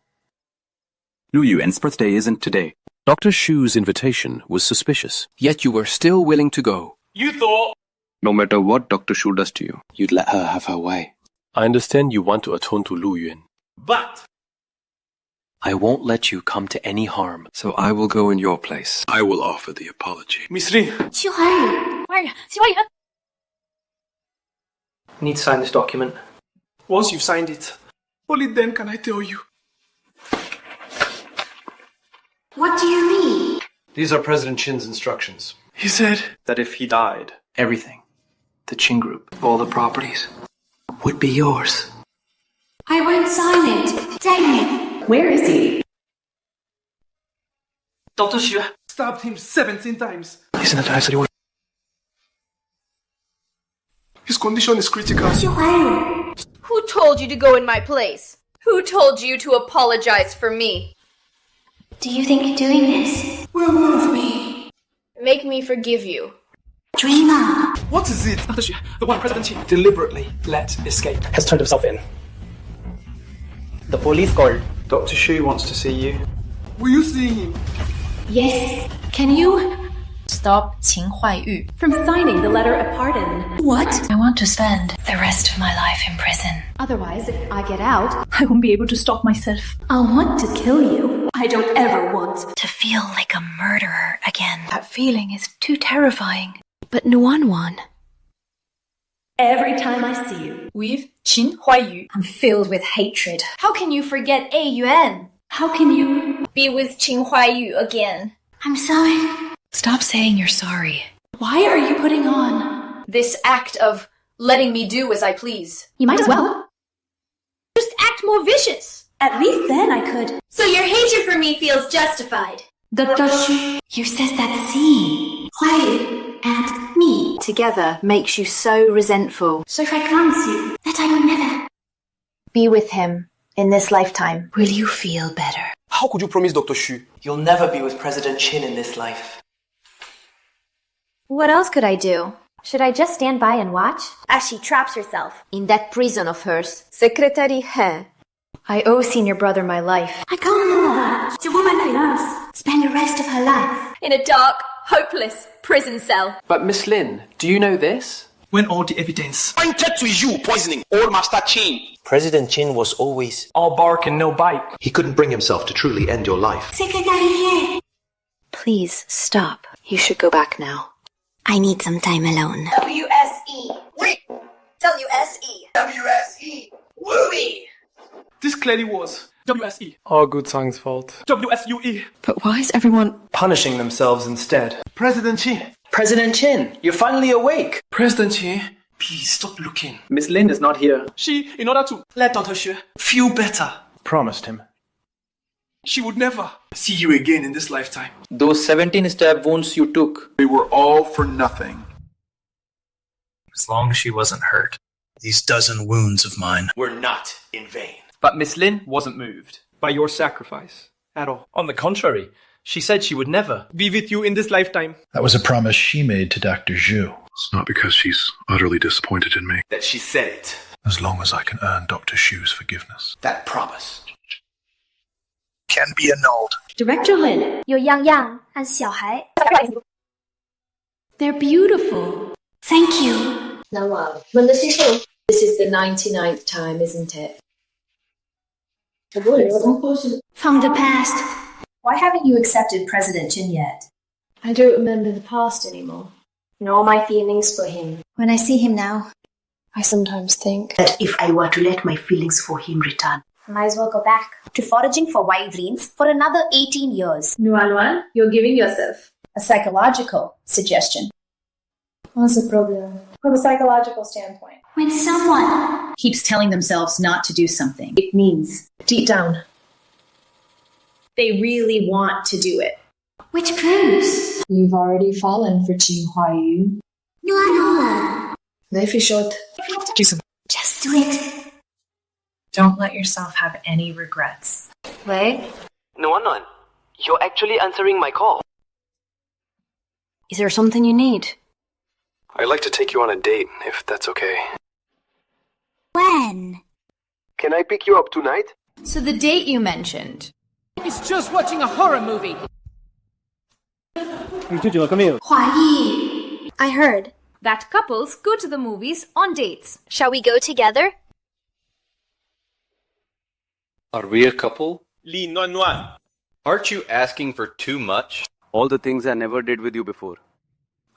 Lu Yuan's birthday isn't today. Dr. Shu's invitation was suspicious, yet you were still willing to go. You thought... No matter what Dr. Shu does to you, You'd let her have her way. I understand you want to atone to Lu Yuan. But... I won't let you come to any harm, so I will go in your place. I will offer the apology. Miss Ri. Need to sign this document. Once you've signed it, only then can I tell you. What do you mean? These are President Qin's instructions. He said That if he died, everything, the Qin group, all the properties, would be yours. I won't sign it. Dang it. Where is he? Dr. Xu stabbed him 17 times. He's in the dice that he was. His condition is critical. Who told you to go in my place? Who told you to apologize for me? Do you think doing this will move me? Make me forgive you. Dreamer. What is it? Dr. Xu, the one President Qin deliberately let escape, has turned himself in. The police called. Dr. Shu wants to see you. Will you see him? Yes. Can you stop Qin Huaiyu from signing the letter of pardon? What? I want to spend the rest of my life in prison. Otherwise, if I get out, I won't be able to stop myself. I'll want to kill you. I don't ever want To feel like a murderer again. That feeling is too terrifying. But Nuanwan. Every time I see you with Qin Huaiyu, I'm filled with hatred. How can you forget A Yuan? How can you Be with Qin Huaiyu again. I'm sorry. Stop saying you're sorry. Why are you putting on this act of letting me do as I please? You might as well. Just act more vicious. At least then I could. So your hatred for me feels justified. Dr. Xu, You said that scene. Huaiyu and me. Together makes you so resentful. So if I promise you that I will never. Be with him in this lifetime. Will you feel better? How could you promise Dr. Xu you'll never be with President Qin in this life? What else could I do? Should I just stand by and watch? As she traps herself. In that prison of hers. Secretary He. I owe senior brother my life. I can't let her. It's a woman like us. Spend the rest of her life. In a dark, hopeless prison cell. But Miss Lin, do you know this? When all the evidence Pointed to you poisoning Old Master Qin. President Qin was always... All bark and no bite. He couldn't bring himself to truly end your life. Secretary here. Please stop. You should go back now. I need some time alone. WSE. Wait. WSE. WSE. Wooey. This clearly was WSE. All good song's fault. WSUE. But why is everyone Punishing themselves instead. President Qin. President Qin, you're finally awake. President Qin, please stop looking. Miss Lin is not here. She, in order to let Dr. Xu feel better, Promised him. She would never see you again in this lifetime. Those 17 stab wounds you took, They were all for nothing. As long as she wasn't hurt. These dozen wounds of mine were not in vain. But Miss Lin wasn't moved by your sacrifice at all. On the contrary, she said she would never be with you in this lifetime. That was a promise she made to Dr. Zhu. It's not because she's utterly disappointed in me. That she said it. As long as I can earn Dr. Zhu's forgiveness. That promise can be annulled. Director Lin, 有样样 and 小孩. they're beautiful. Thank you. This is the 99th time, isn't it? From the past. Why haven't you accepted President Jin yet? I don't remember the past anymore. Nor my feelings for him. When I see him now, I sometimes think That if I were to let my feelings for him return, I might as well go back to foraging for wyverns for another 18 years. Nuan, you're giving yourself a psychological suggestion. What's the problem? From a psychological standpoint. When someone Keeps telling themselves not to do something. It means, deep down, they really want to do it. which proves You've already fallen for Qin Huayu. Life is short. Just do it. Don't let yourself have any regrets. Wait. Nuan, you're actually answering my call. Is there something you need? I'd like to take you on a date, if that's okay. When? Can I pick you up tonight? So the date you mentioned. It's just watching a horror movie. Hua-yi. I heard That couples go to the movies on dates. Shall we go together? Are we a couple? Li Nuan Nuan. Aren't you asking for too much? All the things I never did with you before.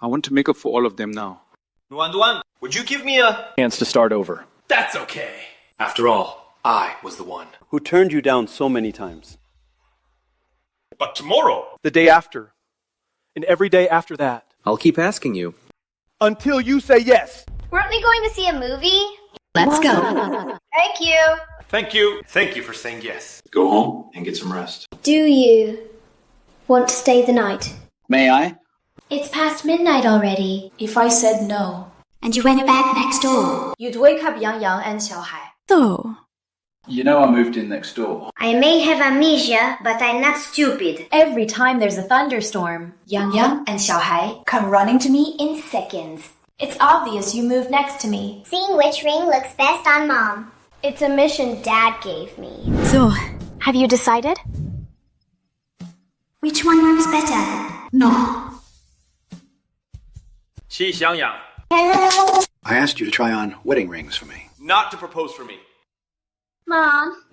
I want to make up for all of them now. Nuan Nuan, would you give me a Chance to start over. That's okay. After all, I was the one. Who turned you down so many times? But tomorrow, The day after. And every day after that. I'll keep asking you. Until you say yes. Weren't we going to see a movie? Let's go. Thank you. thank you. Thank you for saying yes. Go home and get some rest. Do you want to stay the night? May I? It's past midnight already. If I said no, And you went back next door. you'd wake up Yang Yang and Xiaohai. So, You know I moved in next door. I may have amnesia, but I'm not stupid. Every time there's a thunderstorm, Yang Yang and Xiaohai come running to me in seconds. It's obvious you moved next to me. Seeing which ring looks best on Mom. It's a mission Dad gave me. so, have you decided? Which one works better? No. Qi Xiangyang. I asked you to try on wedding rings for me. Not to propose for me. Mom,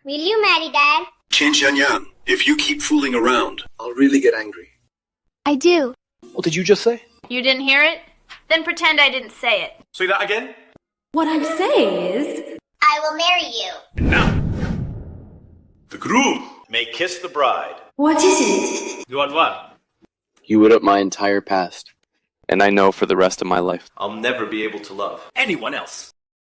will you marry Dad? Qin Xianyang, if you keep fooling around, I'll really get angry. I do. What did you just say? You didn't hear it? Then pretend I didn't say it. Say that again? What I'm saying is, I will marry you. And now, the groom may kiss the bride. What is it? Nuan Nuan, You lit up my entire past. And I know for the rest of my life. I'll never be able to love anyone else.